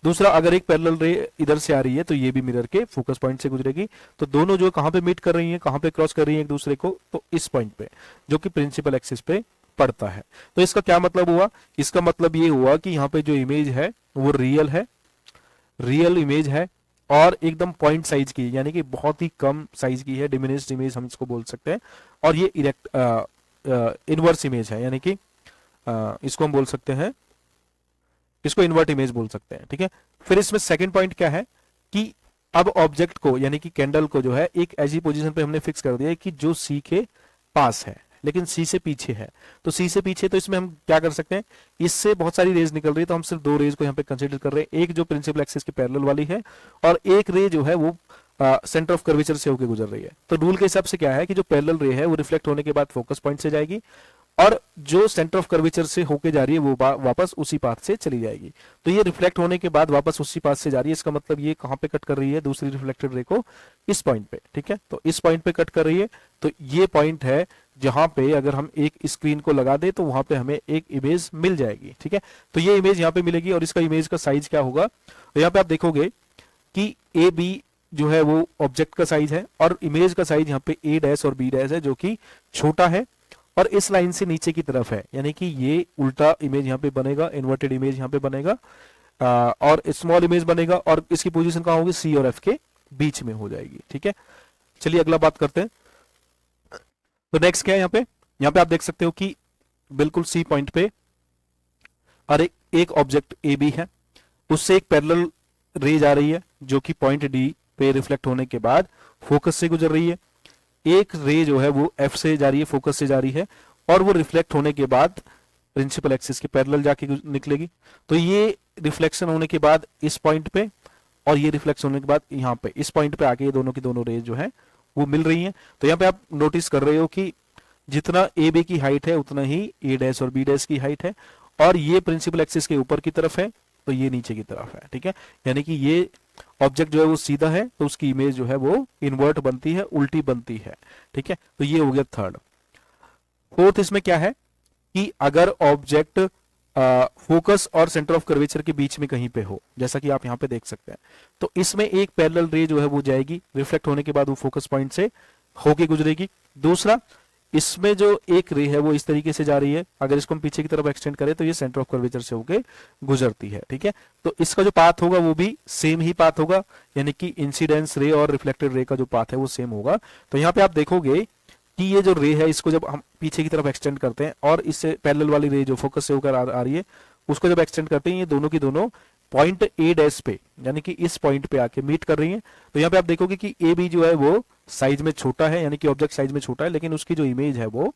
[SPEAKER 1] दूसरा, अगर एक पैरेलल रे इधर से आ रही है तो ये भी मिरर के फोकस पॉइंट से गुजरेगी। तो दोनों जो कहां पे मीट कर रही हैं, कहां पे क्रॉस कर रही हैं एक दूसरे को, तो इस पॉइंट पे जो कि प्रिंसिपल एक्सिस पे पड़ता है। तो इसका क्या मतलब हुआ, इसका मतलब ये हुआ कि यहाँ पे जो इमेज है वो रियल है, रियल इमेज है और एकदम पॉइंट साइज की, यानी कि बहुत ही कम साइज की है, डिमिनिश्ड इमेज हम इसको बोल सकते हैं। और ये इनवर्स इमेज है, यानी कि इसको हम बोल सकते हैं, इसको इन्वर्ट इमेज बोल सकते हैं। ठीक है, फिर इसमें सेकंड पॉइंट क्या है कि अब ऑब्जेक्ट को यानी कि कैंडल को जो है एक ऐसी पोजीशन पे हमने फिक्स कर दिया है कि जो सी के पास है लेकिन सी से पीछे है। तो सी से पीछे, तो इसमें हम क्या कर सकते हैं, इससे बहुत सारी रेज निकल रही है तो हम सिर्फ दो रेज को यहाँ पे कंसीडर कर रहे हैं, एक जो प्रिंसिपल एक्सिस के पैरेलल वाली है और एक रे जो है वो सेंटर ऑफ कर्वेचर से होकर गुजर रही है। तो रूल के हिसाब से क्या है कि जो पैरेलल रे है वो रिफ्लेक्ट होने के बाद फोकस पॉइंट से जाएगी और जो सेंटर ऑफ कर्वेचर से होके जा रही है वो वापस उसी पाथ से चली जाएगी। तो ये रिफ्लेक्ट होने के बाद वापस उसी पाथ से जा रही है, इसका मतलब ये कहां पे कट कर रही है, दूसरी रिफ्लेक्टेड रे को इस पॉइंट पे। ठीक है, तो इस पॉइंट पे कट कर रही है। तो ये पॉइंट है जहां पे अगर हम एक स्क्रीन को लगा दे तो वहां पे हमें एक इमेज मिल जाएगी। ठीक है, तो ये इमेज यहाँ पे मिलेगी और इसका इमेज का साइज क्या होगा, तो यहाँ पे आप देखोगे कि ए बी जो है वो ऑब्जेक्ट का साइज है और इमेज का साइज यहाँ पे ए डैश और बी डैश है जो कि छोटा है और इस लाइन से नीचे की तरफ है, यानी कि ये उल्टा इमेज यहाँ पे बनेगा, इन्वर्टेड इमेज यहाँ पे बनेगा और स्मॉल इमेज बनेगा और इसकी पोजीशन कहाँ होगी, सी और एफ के बीच में हो जाएगी। ठीक है, चलिए अगला बात करते हैं। तो नेक्स्ट क्या है यहाँ पे आप देख सकते हो कि बिल्कुल सी पॉइंट पे और एक ऑब्जेक्ट ए बी है, उससे एक पैरेलल रे जा रही है जो कि पॉइंट डी पे रिफ्लेक्ट होने के बाद फोकस से गुजर रही है। एक रे जो है वो एफ से जा रही है, फोकस से जा रही है, और वो रिफ्लेक्ट होने के बाद प्रिंसिपल एक्सिस के पैरेलल जाके निकलेगी। तो ये रिफ्लेक्शन होने के बाद इस पॉइंट पे, और ये रिफ्लेक्शन होने के बाद यहाँ पे इस पॉइंट पे आके ये दोनों की दोनों रेज जो है वो मिल रही हैं। तो यहाँ पे आप नोटिस कर रहे हो कि जितना ए बी की हाइट है उतना ही ए डैश और बी डैश की हाइट है, और ये प्रिंसिपल एक्सिस के ऊपर की तरफ है तो ये नीचे की तरफ है। ठीक है, यानी कि ये ऑब्जेक्ट जो है वो सीधा है तो उसकी इमेज जो है वो इन्वर्ट बनती है, उल्टी बनती है। ठीक है, तो ये हो गया थर्ड। फोर्थ इसमें क्या है कि अगर ऑब्जेक्ट फोकस और सेंटर ऑफ कर्वेचर के बीच में कहीं पे हो, जैसा कि आप यहाँ पे देख सकते हैं, तो इसमें एक पैरेलल रे जो है वो जाएगी, रिफ्लेक्ट होने के बाद वो फोकस पॉइंट से होके गुजरेगी। दूसरा, इसमें जो एक रे है वो इस तरीके से जा रही है, अगर इसको हम पीछे की तरफ एक्सटेंड करें तो ये सेंटर ऑफ कर्वेचर से होके गुजरती है। ठीक है, तो इसका जो पाथ होगा वो भी सेम ही पाथ होगा, यानी कि इंसिडेंस रे और रिफ्लेक्टेड रे का जो पाथ है वो सेम होगा। तो यहाँ पे आप देखोगे कि ये जो रे है इसको जब हम पीछे की तरफ एक्सटेंड करते हैं और इससे पैरेलल वाली रे जो फोकस से होकर आ रही है उसको जब एक्सटेंड करते हैं, ये दोनों की दोनों पॉइंट ए डैश पे यानी कि इस पॉइंट पे आके मीट कर रही हैं। तो यहाँ पे आप देखोगे कि ए बी जो है वो साइज में छोटा है, यानी कि ऑब्जेक्ट साइज में छोटा है, लेकिन उसकी जो इमेज है वो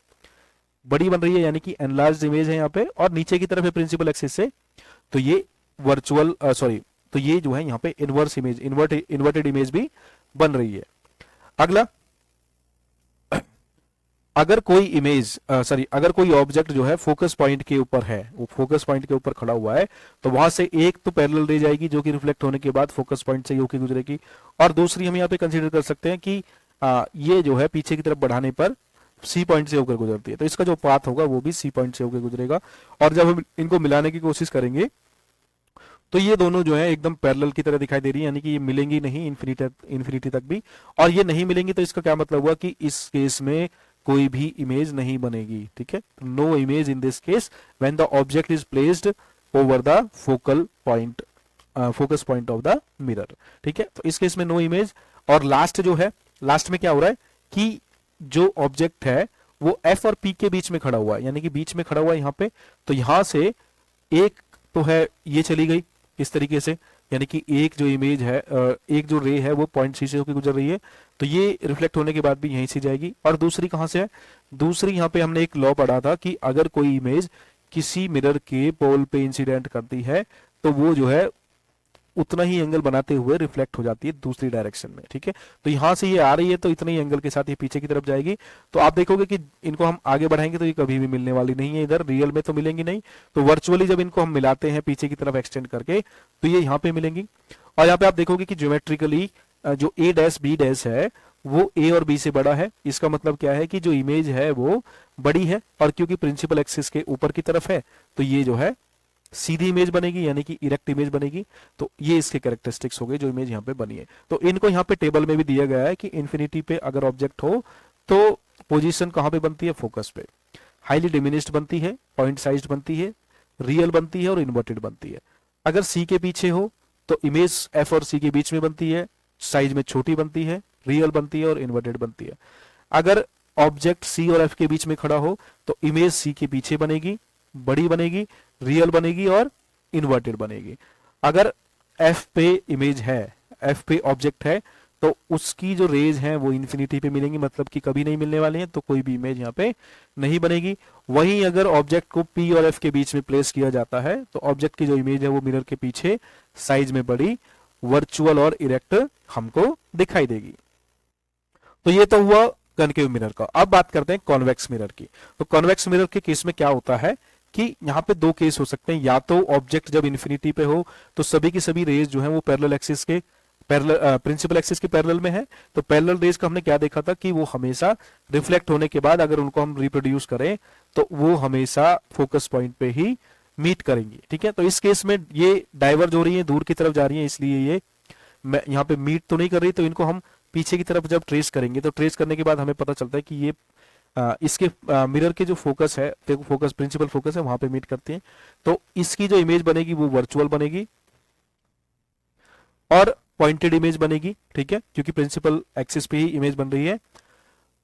[SPEAKER 1] बड़ी बन रही है, यानी कि एनलार्ज इमेज है यहाँ पे, और नीचे की तरफ है प्रिंसिपल एक्सिस से, तो ये वर्चुअल तो ये जो है यहाँ पे इनवर्स इमेज, इन्वर्टेड इमेज भी बन रही है। अगला, अगर कोई ऑब्जेक्ट जो है फोकस पॉइंट के ऊपर है, वो फोकस पॉइंट के ऊपर खड़ा हुआ है, तो वहां से एक तो पैरेलल रे जाएगी जो कि रिफ्लेक्ट होने के बाद फोकस पॉइंट से होकर गुजरेगी, और दूसरी हम यहाँ पे कंसीडर कर सकते हैं कि ये जो है पीछे की तरफ बढ़ाने पर सी पॉइंट से होकर गुजरती है, तो इसका जो पाथ होगा वो भी सी पॉइंट से होकर गुजरेगा। और जब हम इनको मिलाने की कोशिश करेंगे तो ये दोनों जो है एकदम पैरेलल की तरह दिखाई दे रही है, यानी कि ये मिलेंगी नहीं इन्फिनिटी तक भी, और ये नहीं मिलेंगी तो इसका क्या मतलब हुआ कि इस केस में कोई भी इमेज नहीं बनेगी। ठीक है, no image in this case when the object is placed over the focus point of the mirror. ठीक है, तो इस केस में नो इमेज। और लास्ट जो है, लास्ट में क्या हो रहा है कि जो ऑब्जेक्ट है वो एफ और पी के बीच में खड़ा हुआ है, यानी कि बीच में खड़ा हुआ है यहाँ पे, तो यहां से एक तो है ये चली गई इस तरीके से, यानी कि एक जो इमेज है, एक जो रे है वो पॉइंट सी से होकर गुजर रही है, तो ये रिफ्लेक्ट होने के बाद भी यहीं से जाएगी। और दूसरी कहां से है, दूसरी यहाँ पे हमने एक लॉ पढ़ा था कि अगर कोई इमेज किसी मिरर के पोल पे इंसिडेंट करती है तो वो जो है उतना ही एंगल बनाते हुए रिफ्लेक्ट हो जाती है दूसरी डायरेक्शन में। ठीक है, तो यहां से ये आ रही है तो इतने ही एंगल के साथ ये पीछे की तरफ जाएगी। तो आप देखोगे कि इनको हम आगे बढ़ाएंगे तो ये कभी भी मिलने वाली नहीं है, इधर रियल में तो मिलेंगी नहीं, तो वर्चुअली जब इनको हम मिलाते हैं पीछे की तरफ एक्सटेंड करके तो ये यहाँ पे मिलेंगी। और यहाँ पे आप देखोगे कि ज्योमेट्रिकली जो ए डैश बी डैश है वो ए और बी से बड़ा है। इसका मतलब क्या है कि जो इमेज है वो बड़ी है, और क्योंकि प्रिंसिपल एक्सिस के ऊपर की तरफ है तो ये जो है सीधी इमेज बनेगी, यानी कि इरेक्ट इमेज बनेगी। तो ये इसके कैरेक्टरिस्टिक्स हो गए जो इमेज यहाँ पे बनी है। तो इनको यहाँ पे टेबल में भी दिया गया है कि इन्फिनिटी पे अगर ऑब्जेक्ट हो तो पोजीशन कहाँ पे बनती है, फोकस पे, हाईली डिमिनिश्ड बनती है, पॉइंट साइज्ड बनती है, रियल बनती है और इन्वर्टेड बनती है। अगर सी के पीछे हो तो इमेज एफ और सी के बीच में बनती है, साइज में छोटी बनती है, रियल बनती है और इन्वर्टेड बनती है। अगर ऑब्जेक्ट सी और एफ के बीच में खड़ा हो तो इमेज सी के पीछे बनेगी, बड़ी बनेगी, रियल बनेगी और इन्वर्टेड बनेगी। अगर एफ पे इमेज है, एफ पे ऑब्जेक्ट है, तो उसकी जो रेज हैं वो इन्फिनिटी पे मिलेंगी, मतलब कि कभी नहीं मिलने वाली हैं, तो कोई भी इमेज यहाँ पे नहीं बनेगी। वहीं अगर ऑब्जेक्ट को पी और एफ के बीच में प्लेस किया जाता है तो ऑब्जेक्ट की जो इमेज है वो मिरर के पीछे साइज में बड़ी, वर्चुअल और इरेक्ट हमको दिखाई देगी। तो ये तो हुआ कनकेव मिरर का। अब बात करते हैं कॉन्वेक्स मिरर की। तो कॉन्वेक्स मिरर के केस में क्या होता है कि यहाँ पे दो केस हो सकते हैं, या तो ऑब्जेक्ट जब इन्फिनिटी पे हो तो सभी की सभी रेज जो है वो पैरेलल एक्सिस के प्रिंसिपल एक्सिस के पैरेलल में है। तो पैरेलल रेज का हमने क्या देखा था कि वो हमेशा रिफ्लेक्ट होने के बाद अगर उनको हम रिप्रोड्यूस करें तो वो हमेशा फोकस पॉइंट पे ही मीट करेंगी। ठीक है, तो इस केस में ये डाइवर्ज हो रही है, दूर की तरफ जा रही है, इसलिए ये यहाँ पे मीट तो नहीं कर रही। तो इनको हम पीछे की तरफ जब ट्रेस करेंगे तो ट्रेस करने के बाद हमें पता चलता है कि ये इसके मिरर के जो फोकस है, फोकस प्रिंसिपल फोकस है, वहां पे मीट करती हैं। तो इसकी जो इमेज बनेगी वो वर्चुअल बनेगी और पॉइंटेड इमेज बनेगी। ठीक है, क्योंकि प्रिंसिपल एक्सिस पे ही इमेज बन रही है।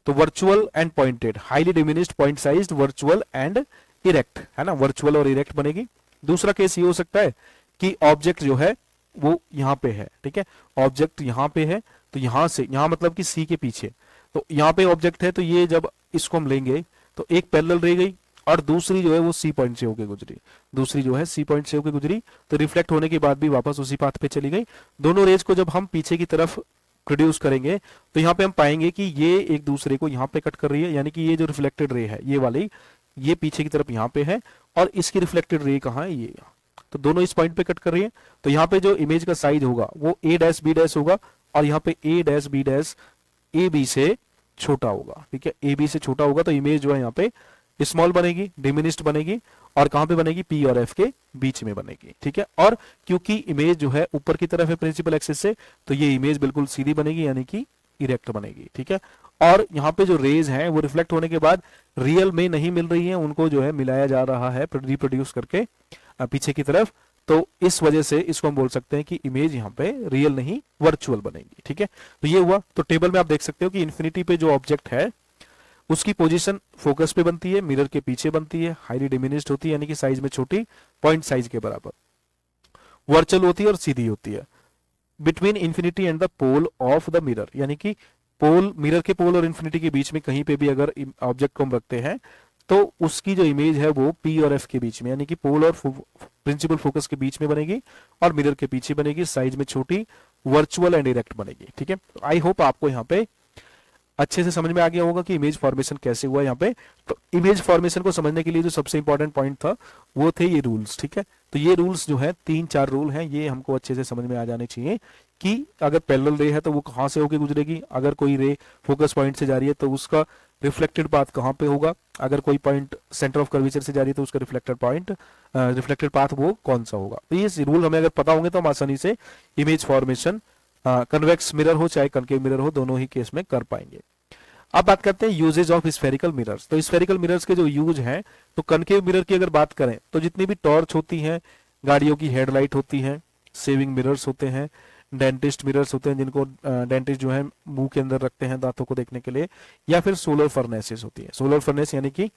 [SPEAKER 1] तो virtual and pointed, highly diminished, point sized, virtual and erect, है ना, वर्चुअल और इरेक्ट बनेगी। दूसरा केस ये हो सकता है कि ऑब्जेक्ट जो है वो यहाँ पे है, ठीक है, ऑब्जेक्ट यहाँ पे है, तो यहाँ से, यहाँ मतलब कि सी के पीछे, तो यहाँ पे ऑब्जेक्ट है, तो ये जब इसको हम लेंगे तो एक पैरेलल रह गई और दूसरी जो है वो सी पॉइंट से होके गुजरी, दूसरी जो है सी पॉइंट से होके गुजरी, तो रिफ्लेक्ट होने के बाद भी वापस उसी पाथ पे चली गई। दोनों रेज को जब हम पीछे की तरफ प्रोड्यूस करेंगे तो यहाँ पे हम पाएंगे कि ये एक दूसरे को यहाँ पे कट कर रही है, यानी कि ये जो रिफ्लेक्टेड रे है ये वाली, ये पीछे की तरफ यहाँ पे है और इसकी रिफ्लेक्टेड रे कहाँ है, ये, तो दोनों इस पॉइंट पे कट कर रही है। तो यहाँ पे जो इमेज का साइज होगा वो a डैश b डैश होगा और यहाँ पे a dash b dash A B से छोटा होगा, ठीक है, ए बी से छोटा होगा, तो इमेज जो है यहाँ पे स्मॉल बनेगी, डिमिनिश्ड बनेगी, और कहां पे बनेगी, पी और एफ के बीच में बनेगी, ठीक है। और क्योंकि इमेज जो है ऊपर की तरफ है प्रिंसिपल एक्सिस से, तो ये इमेज बिल्कुल सीधी बनेगी, यानी कि इरेक्ट बनेगी, ठीक है। और यहाँ पे जो रेज हैं वो रिफ्लेक्ट होने के बाद रियल में नहीं मिल रही है, उनको जो है मिलाया जा रहा है रिप्रोड्यूस करके पीछे की तरफ, तो इस वजह से इसको हम बोल सकते हैं कि इमेज यहाँ पे रियल नहीं वर्चुअल बनेगी, ठीक है। तो ये हुआ, तो टेबल में आप देख सकते हो कि इन्फिनिटी पे जो ऑब्जेक्ट है उसकी पोजीशन फोकस पे बनती है, मिरर के पीछे बनती है, हाईली डिमिनिश्ड होती है, यानी कि साइज में छोटी, पॉइंट साइज के बराबर, वर्चुअल होती है और सीधी होती है, between infinity and the pole of the mirror, यानी कि पोल, मिरर के पोल और इंफिनिटी के बीच में कहीं पे भी अगर ऑब्जेक्ट को हम रखते हैं तो उसकी जो इमेज है वो पी और एफ के बीच में, यानी कि पोल और प्रिंसिपल फोकस के बीच में बनेगी और मिरर के पीछे बनेगी, साइज में छोटी, वर्चुअल एंड डायरेक्ट बनेगी, ठीक है। आई होप आपको यहाँ पे अच्छे से समझ में आ गया होगा कि इमेज फॉर्मेशन कैसे हुआ यहाँ पे। तो इमेज फॉर्मेशन को समझने के लिए जो सबसे इंपॉर्टेंट पॉइंट था वो थे ये रूल्स, ठीक है। तो ये रूल्स जो है 3-4 रूल हैं, ये हमको अच्छे से समझ में आ जाने चाहिए कि अगर पैरेलल रे है तो वो कहाँ से होके गुजरेगी, अगर कोई रे फोकस पॉइंट से जा रही है तो उसका रिफ्लेक्टेड पाथ कहाँ पे होगा, अगर कोई पॉइंट सेंटर ऑफ कर्वेचर से जा रही है तो उसका रिफ्लेक्टेड पाथ वो कौन सा होगा। तो ये रूल हमें अगर पता होंगे तो हम आसानी से इमेज फॉर्मेशन कन्वेक्स मिरर हो चाहे कनकेव मिरर हो, दोनों ही केस में कर पाएंगे। अब बात करते हैं यूजेज ऑफ स्फेरिकल मिरर्स। तो स्फेरिकल मिरर्स के जो यूज हैं, तो कनकेव मिरर की अगर बात करें तो जितनी भी टॉर्च होती हैं, गाड़ियों की हेडलाइट होती हैं, सेविंग मिरर्स होते हैं, डेंटिस्ट मिरर्स होते हैं जिनको डेंटिस्ट जो है मुंह के अंदर रखते हैं दांतों को देखने के लिए, या फिर सोलर फर्नेसेस होती है। सोलर फर्नेस यानी कि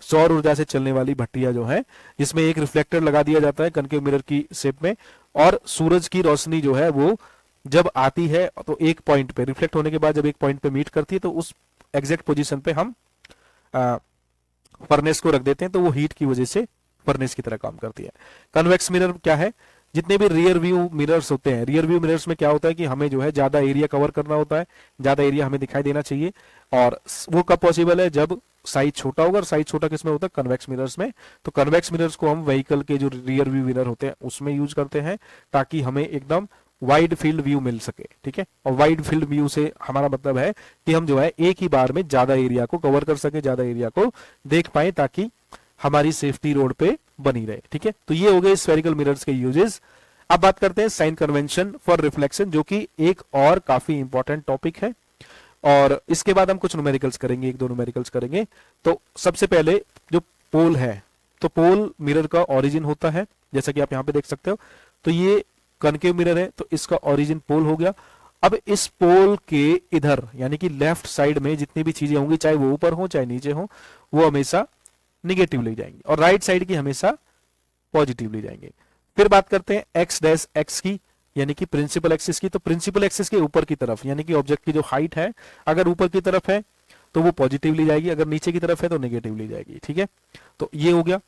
[SPEAKER 1] सौर ऊर्जा से चलने वाली भट्टियां जो है, जिसमें एक रिफ्लेक्टर लगा दिया जाता है कनकेव मिरर की शेप में, और सूरज की रोशनी जो है वो जब आती है तो एक पॉइंट पे रिफ्लेक्ट होने के बाद जब एक पॉइंट पे मीट करती है तो उस एग्जैक्ट पोजीशन पे हम फर्नेस को रख देते हैं, तो वो हीट की वजह से फर्नेस की तरह काम करती है। कन्वेक्स मिरर क्या है, जितने भी रियर व्यू मिरर्स होते हैं, रियर व्यू मिरर्स में क्या होता है कि हमें जो है ज्यादा एरिया कवर करना होता है, ज्यादा एरिया हमें दिखाई देना चाहिए, और वो कब पॉसिबल है, जब साइज छोटा होगा। और साइज छोटा किसमें होता है, कन्वेक्स मिरर्स में। तो कन्वेक्स मिरर्स को हम व्हीकल के जो रियर व्यू मिरर होते हैं उसमें यूज करते हैं, ताकि हमें एकदम वाइड फील्ड व्यू मिल सके, ठीक है। और वाइड फील्ड व्यू से हमारा मतलब है कि हम जो है एक ही बार में ज्यादा एरिया को कवर कर सके, ज्यादा एरिया को देख पाए, ताकि हमारी सेफ्टी रोड पे बनी रहे, ठीक है। तो ये हो गए स्फेरिकल मिरर्स के यूजेस। अब बात करते हैं साइन कन्वेंशन फॉर रिफ्लेक्शन, जो कि एक और काफी इंपॉर्टेंट टॉपिक है, और इसके बाद हम कुछ न्यूमेरिकल्स करेंगे, एक दो न्यूमेरिकल्स करेंगे। तो सबसे पहले जो पोल है, तो पोल मिरर का ओरिजिन होता है, जैसा कि आप यहाँ पे देख सकते हो। तो ये कनकेव मिरर है, तो इसका ओरिजिन पोल हो गया। अब इस पोल के इधर यानी कि लेफ्ट साइड में जितनी भी चीजें होंगी, चाहे वो ऊपर हो चाहे नीचे हो, वो हमेशा निगेटिव ले जाएंगे, और राइट साइड की हमेशा पॉजिटिव ले जाएंगे। फिर बात करते हैं एक्स डैश एक्स की, यानी कि प्रिंसिपल एक्सिस की। तो प्रिंसिपल एक्सिस के ऊपर की तरफ, यानी कि ऑब्जेक्ट की जो हाइट है, अगर ऊपर की तरफ है तो वो पॉजिटिव ली जाएगी, अगर नीचे की तरफ है तो नेगेटिव ली जाएगी, ठीक है। तो ये हो गया,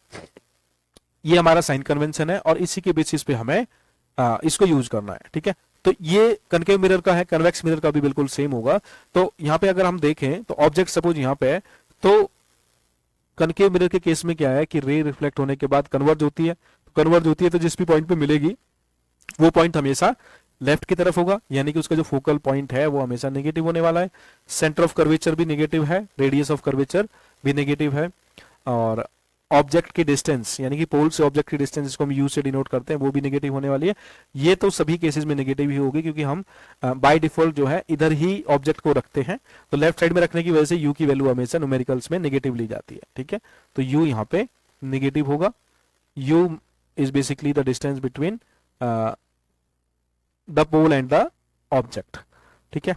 [SPEAKER 1] ये हमारा साइन कन्वेंशन है, और इसी के बेसिस पे हमें इसको यूज करना है, ठीक है। तो ये कनकेव मिरर का है, कन्वेक्स मिरर का भी बिल्कुल सेम होगा। तो यहाँ पे अगर हम देखें तो ऑब्जेक्ट सपोज यहाँ पे है, तो कनकेव मिरर के केस में क्या है कि रे रिफ्लेक्ट होने के बाद कन्वर्ज होती है, तो जिस भी पॉइंट पे मिलेगी वो पॉइंट हमेशा लेफ्ट की तरफ होगा, यानी कि उसका जो फोकल पॉइंट है वो हमेशा नेगेटिव होने वाला है। सेंटर ऑफ कर्वेचर भी नेगेटिव है, रेडियस ऑफ कर्वेचर भी नेगेटिव है, और ऑब्जेक्ट की डिस्टेंस यानी कि पोल से ऑब्जेक्ट की डिस्टेंस, जिसको हम यू से डिनोट करते हैं, वो भी नेगेटिव होने वाली है। ये तो सभी केसेस में नेगेटिव ही होगी, क्योंकि हम बाय डिफॉल्ट जो है इधर ही ऑब्जेक्ट को रखते हैं, तो लेफ्ट साइड में रखने की वजह से यू की वैल्यू हमेशा न्यूमेरिकल्स में नेगेटिव ली जाती है, ठीक है। तो यू यहाँ पे नेगेटिव होगा। U is basically the distance between the pole and the object, ठीक है।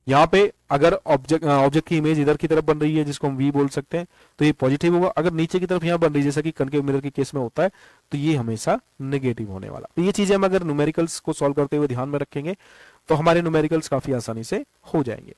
[SPEAKER 1] यहाँ पे अगर ऑब्जेक्ट की इमेज इधर की तरफ बन रही है, जिसको हम वी बोल सकते हैं, तो ये पॉजिटिव होगा। अगर नीचे की तरफ यहाँ बन रही है, जैसा कि कनकेव मिरर के केस में होता है, तो ये हमेशा नेगेटिव होने वाला। तो ये चीजें हम अगर न्यूमेरिकल्स को सॉल्व करते हुए ध्यान में रखेंगे तो हमारे न्यूमेरिकल्स काफी आसानी से हो जाएंगे।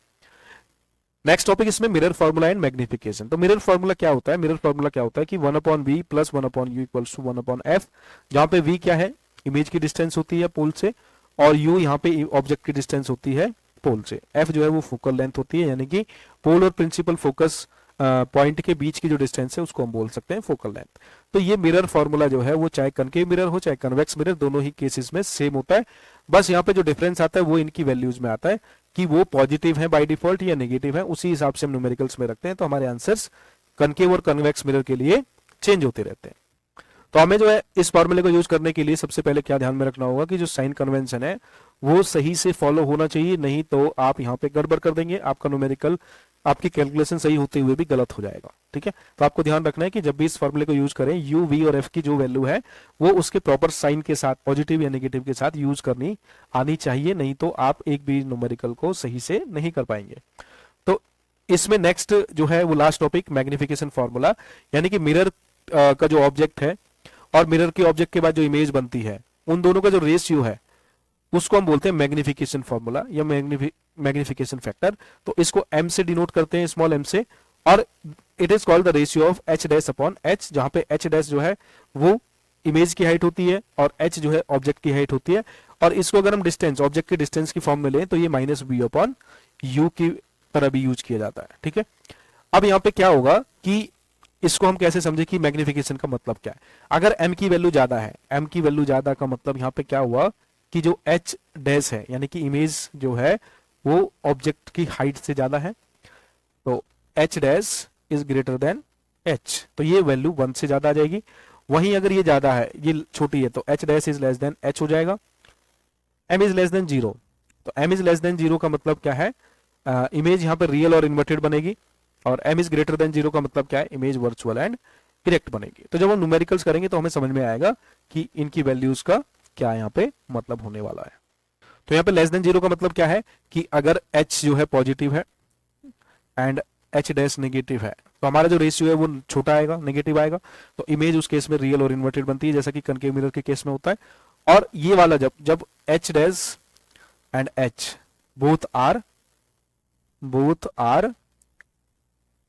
[SPEAKER 1] नेक्स्ट टॉपिक इसमें मिरर फार्मूला एंड मैग्निफिकेशन। तो मिरर फार्मूला क्या होता है? मिरर फार्मूला क्या होता है कि 1/v plus 1/u equals to 1/f, जहां पे v क्या है? इमेज की डिस्टेंस होती है पोल से, और u यहाँ पे ऑब्जेक्ट की डिस्टेंस होती है पोल से। f जो है वो फोकल लेंथ होती है, यानी कि पोल और प्रिंसिपल फोकस पॉइंट के बीच की जो डिस्टेंस है उसको हम बोल सकते हैं फोकल लेंथ। तो ये मिरर फार्मूला जो है वो चाहे कनकेव मिरर हो चाहे कन्वेक्स मिरर, दोनों ही केसेस में सेम होता है। बस यहाँ पे जो डिफरेंस आता है वो इनकी वैल्यूज में आता है कि वो पॉजिटिव है बाय डिफॉल्ट या नेगेटिव है, उसी हिसाब से हम न्यूमेरिकल्स में रखते हैं। तो हमारे आंसर्स कनकेव और कन्वेक्स मिरर के लिए चेंज होते रहते हैं। तो हमें जो है इस फॉर्मूले को यूज करने के लिए सबसे पहले क्या ध्यान में रखना होगा कि जो साइन कन्वेंशन है वो सही से फॉलो होना चाहिए, नहीं तो आप यहाँ पे गड़बड़ कर देंगे, आपका न्यूमेरिकल, आपकी कैलकुलेशन सही होते हुए भी गलत हो जाएगा। ठीक है, तो आपको ध्यान रखना है कि जब भी इस फॉर्मूले को यूज करें, u, v और f की जो वैल्यू है वो उसके प्रॉपर साइन के साथ, पॉजिटिव या नेगेटिव के साथ यूज करनी आनी चाहिए, नहीं तो आप एक भी न्यूमेरिकल को सही से नहीं कर पाएंगे। तो इसमें नेक्स्ट जो है वो लास्ट टॉपिक मैग्निफिकेशन फॉर्मूला, यानी कि मिरर का जो ऑब्जेक्ट है और मिरर के ऑब्जेक्ट के बाद जो इमेज बनती है, उन दोनों का जो रेशियो है उसको हम बोलते हैं मैग्निफिकेशन फॉर्मूला या मैग्निफिकेशन फैक्टर। तो इसको m से डिनोट करते हैं, स्मॉल m से, और it is called the ratio of h dash upon h, जहां पे h डैश जो है वो इमेज की हाइट होती है और h जो है ऑब्जेक्ट की हाइट होती है। और इसको अगर हम डिस्टेंस, ऑब्जेक्ट की डिस्टेंस की फॉर्म में लें तो ये माइनस b अपॉन u की तरह भी यूज किया जाता है। ठीक है, अब यहाँ पे क्या होगा कि इसको हम कैसे समझे कि मैग्निफिकेशन का मतलब क्या है? अगर m की वैल्यू ज्यादा है, m की वैल्यू ज्यादा का मतलब यहाँ पे क्या हुआ कि जो h डैश है, यानी कि इमेज जो है वो ऑब्जेक्ट की हाइट से ज्यादा है, तो h dash is greater than h, तो ये वैल्यू 1 से ज्यादा आ जाएगी। वहीं अगर ये ज्यादा है, ये छोटी है, तो h dash is less than h हो जाएगा। m इज लेस देन 0, तो m इज लेस देन 0 का मतलब क्या है? इमेज यहाँ पर रियल और इन्वर्टेड बनेगी, और m इज ग्रेटर देन 0 का मतलब क्या है? इमेज वर्चुअल एंड इरेक्ट बनेगी। तो जब हम न्यूमेरिकल्स करेंगे तो हमें समझ में आएगा कि इनकी वैल्यूज का क्या यहाँ पे मतलब होने वाला है। तो यहाँ पे लेस देन 0 का मतलब क्या है कि अगर h जो है पॉजिटिव है एंड h डैश नेगेटिव है, तो हमारा जो रेशियो है वो छोटा आएगा, नेगेटिव आएगा, तो इमेज उस केस में रियल और इन्वर्टेड बनती है, जैसा कि कनकेव मिरर के केस में होता है। और ये वाला जब h dash and h both are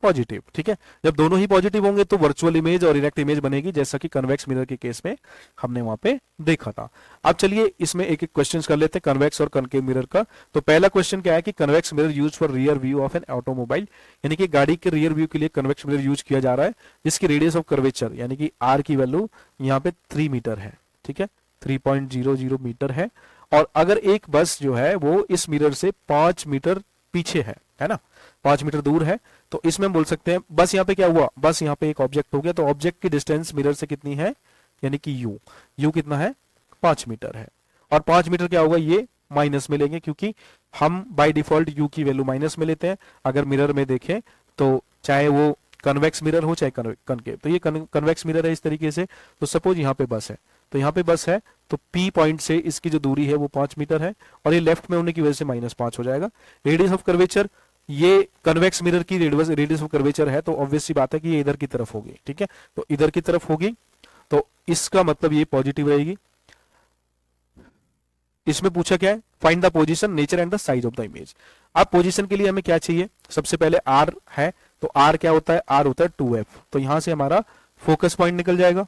[SPEAKER 1] positive, ठीक है, जब दोनों ही पॉजिटिव होंगे तो वर्चुअल इमेज और इरेक्ट इमेज बनेगी, जैसा कि कन्वेक्स मिरर के केस में हमने वहां पे देखा था। अब चलिए इसमें एक एक क्वेश्चंस कर लेते हैं कन्वेक्स और कनकेव मिरर का। तो पहला क्वेश्चन क्या है कि convex mirror use for rear view of an automobile, यानी कि गाड़ी के रियर व्यू के लिए कन्वेक्स मिरर यूज किया जा रहा है, जिसकी रेडियस ऑफ कर्वेचर यानी कि आर की वैल्यू यहाँ पे 3 मीटर है। ठीक है, 3.00 मीटर है, और अगर एक बस जो है वो इस मिरर से 5 मीटर पीछे है ना, 5 मीटर दूर है, तो इसमें हम बोल सकते हैं बस यहाँ पे क्या हुआ, बस यहाँ पे एक ऑब्जेक्ट हो गया, तो ऑब्जेक्ट की डिस्टेंस मिरर से कितनी है, यानी कि u कितना है? 5 मीटर है। और 5 मीटर क्या होगा, ये माइनस में लेंगे, क्योंकि हम बाय डिफॉल्ट u की वैल्यू माइनस में लेते हैं अगर मिरर में देखें तो, चाहे वो कन्वेक्स मिरर हो चाहे कनकेव। तो ये कन्वेक्स मिरर है इस तरीके से। तो सपोज यहाँ पे बस है, तो यहाँ पे बस है, तो P पॉइंट से इसकी जो दूरी है वो 5 मीटर है, और ये लेफ्ट में होने की वजह से -5 हो जाएगा। रेडियस ऑफ कर्वेचर, ये कन्वेक्स मिरर की रेडियस ऑफ कर्वेचर है, तो ऑब्वियस सी बात है कि ये इधर की तरफ होगी। ठीक है, तो इधर की तरफ होगी, तो इसका मतलब ये पॉजिटिव रहेगी। इसमें पूछा क्या है? Find the position, nature and the size of the image. अब पोजीशन के लिए हमें क्या चाहिए? सबसे पहले r है, तो r क्या होता है? r होता है 2f, तो यहां से हमारा फोकस पॉइंट निकल जाएगा।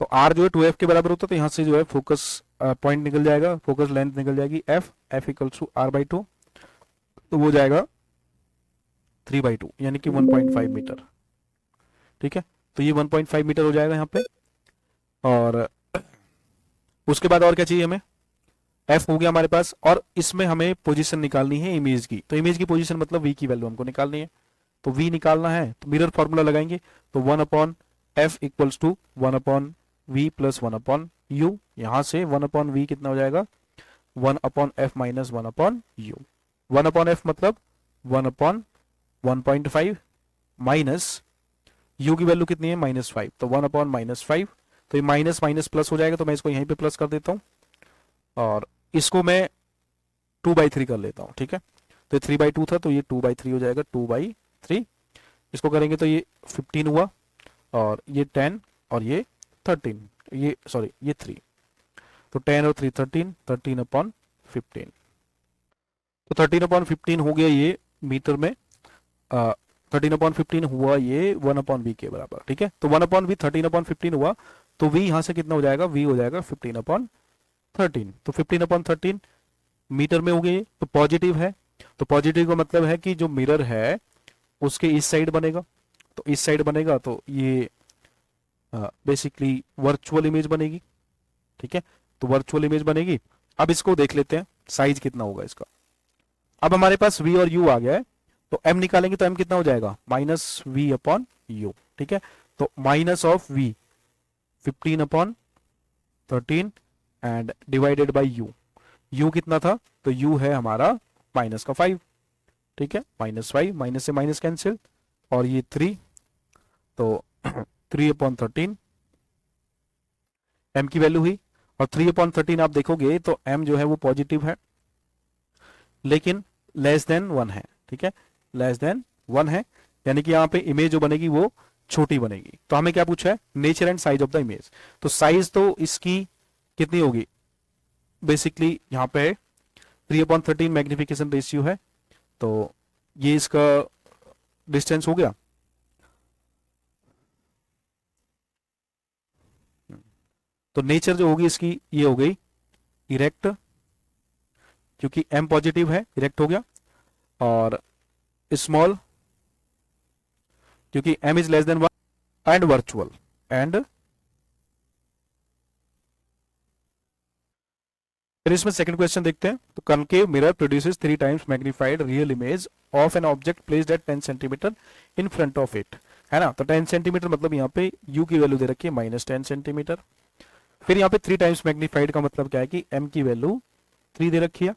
[SPEAKER 1] तो r जो है 2f के बराबर होता है, तो यहां से जो है फोकस पॉइंट निकल जाएगा, फोकस लेंथ निकल जाएगी f इक्वल्स टू r/2, तो वो जाएगा 3/2 यानी कि 1.5 मीटर। ठीक है, तो ये 1.5 मीटर हो जाएगा यहाँ पे। और उसके बाद और क्या चाहिए हमें? f हो गया हमारे पास, और इसमें हमें पोजीशन निकालनी है इमेज की। तो इमेज की पोजीशन मतलब v की वैल्यू हमको निकालनी है, तो v निकालना है तो मिरर फॉर्मूला लगाएंगे, तो 1/f equals to 1/v plus 1/u। यहां से 1/v कितना हो जाएगा? 1/f minus 1/u। 1/f मतलब 1/1.5 माइनस u की वैल्यू कितनी है? -5, तो 1/-5, तो ये माइनस माइनस प्लस हो जाएगा, तो मैं इसको यहीं पे प्लस कर देता हूं, और इसको मैं 2/3 कर लेता हूं। ठीक है, तो 3/2 था, तो ये 2/3 हो जाएगा, 2/3। इसको करेंगे तो ये 15 हुआ, और ये 10, और ये 13, ये सॉरी ये 3, तो 10 और 3 13, 13/15। तो 13/15 हो गया ये मीटर में, 13/15 हुआ ये 1/v के बराबर, ठीक है। तो 1/v 13/15 हुआ, तो v यहां से कितना हो जाएगा, v हो जाएगा 15/13। तो 15/13 मीटर में हो गया ये, तो पॉजिटिव है। तो पॉजिटिव का मतलब है कि जो मिरर है उसके इस साइड बनेगा, तो इस साइड बनेगा, तो ये बेसिकली वर्चुअल इमेज बनेगी, ठीक है। तो वर्चुअल इमेज बनेगी। अब इसको देख लेते हैं साइज कितना होगा इसका। अब हमारे पास v और u आ गया है, तो m निकालेंगे तो m कितना हो जाएगा, -v/u, ठीक है। तो minus of v 15/13 and divided by u, u कितना था, तो u है हमारा -5, ठीक है। -5, माइनस से माइनस कैंसिल, और ये 3, तो 3/13 m की वैल्यू हुई। और 3/13 आप देखोगे तो m जो है वो पॉजिटिव है, लेकिन लेस देन 1 है, ठीक है, लेस देन 1 है, यानी कि यहाँ पे इमेज जो बनेगी वो छोटी बनेगी। तो हमें क्या पूछा है, nature and size of the image. तो साइज तो इसकी कितनी होगी, बेसिकली यहाँ पे 3/13 मैग्निफिकेशन रेशियो है, तो ये इसका डिस्टेंस हो गया। तो नेचर जो होगी इसकी ये हो गई इरेक्ट, क्योंकि m पॉजिटिव है, इरेक्ट हो गया। और स्मॉल, क्योंकि m is less than 1, and virtual, and फिर इसमें सेकंड क्वेश्चन देखते हैं। तो concave mirror produces 3 times magnified real image of an object placed at 10 centimetre in front of it, है ना। तो 10 सेंटीमीटर मतलब यहाँ पे u की वैल्यू दे रखी है -10 सेंटीमीटर। फिर यहाँ पे 3 टाइम्स मैग्निफाइड का मतलब क्या है कि m की वैल्यू 3 दे रखी है,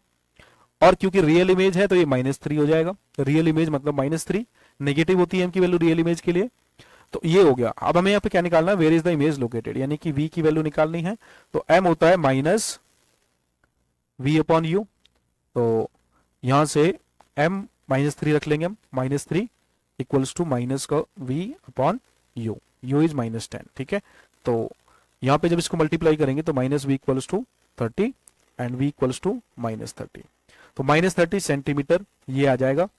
[SPEAKER 1] और क्योंकि रियल इमेज है तो ये -3 हो जाएगा। रियल इमेज मतलब -3, नेगेटिव होती है m की वैल्यू रियल इमेज के लिए। तो ये हो गया। अब हमें यहाँ पे क्या निकालना है, where is the image located, यानी कि v की वैल्यू निकालनी है। तो m होता है -v/u, तो यहां से m -3 रख लेंगे हम, -3 इक्वल्स टू माइनस का v/u, u इज -10, ठीक है। तो यहाँ पे जब इसको मल्टीप्लाई करेंगे तो -v equals to 30 and v equals to -30, तो -30 सेंटीमीटर ये आ जाएगा।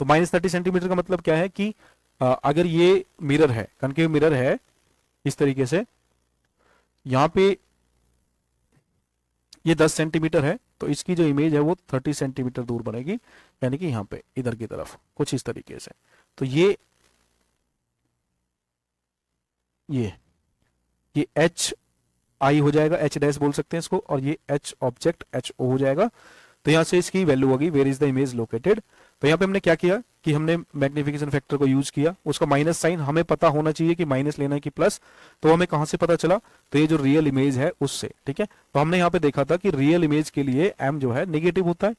[SPEAKER 1] तो -30 सेंटीमीटर का मतलब क्या है कि अगर ये मिरर है, कनकेव मिरर है इस तरीके से, यहाँ पे ये 10 सेंटीमीटर है, तो इसकी जो इमेज है वो 30 सेंटीमीटर दूर बनेगी, यानी कि यहाँ पे इधर की तरफ कुछ इस तरीके से। तो ये एच आई हो जाएगा, एच डैश बोल सकते हैं इसको, और ये एच ऑब्जेक्ट एच ओ हो जाएगा। तो यहां से इसकी वैल्यू होगी where is the image located. तो यहाँ पे हमने क्या किया कि हमने मैग्निफिकेशन फैक्टर को यूज किया, उसका माइनस साइन हमें पता होना चाहिए कि माइनस लेना है कि प्लस, तो हमें कहां से पता चला, तो ये जो रियल इमेज है उससे, ठीक है। तो हमने यहाँ पे देखा था कि रियल इमेज के लिए m जो है नेगेटिव होता है,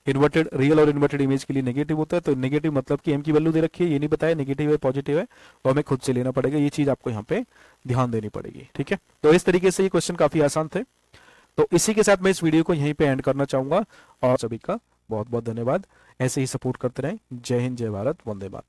[SPEAKER 1] इन्वर्टेड रियल और इन्वर्टेड इमेज के लिए नेगेटिव होता है। तो नेगेटिव मतलब कि m की वैल्यू दे रखी है, ये नहीं बताया नेगेटिव है पॉजिटिव है, तो हमें खुद से लेना पड़ेगा, ये चीज आपको यहाँ पे ध्यान देनी पड़ेगी, ठीक है। तो इस तरीके से ये क्वेश्चन काफी आसान थे। तो इसी के साथ मैं इस वीडियो को यहीं पे एंड करना चाहूंगा, और सभी का बहुत बहुत धन्यवाद। ऐसे ही सपोर्ट करते रहें। जय हिंद, जय भारत, वंदे मातरम।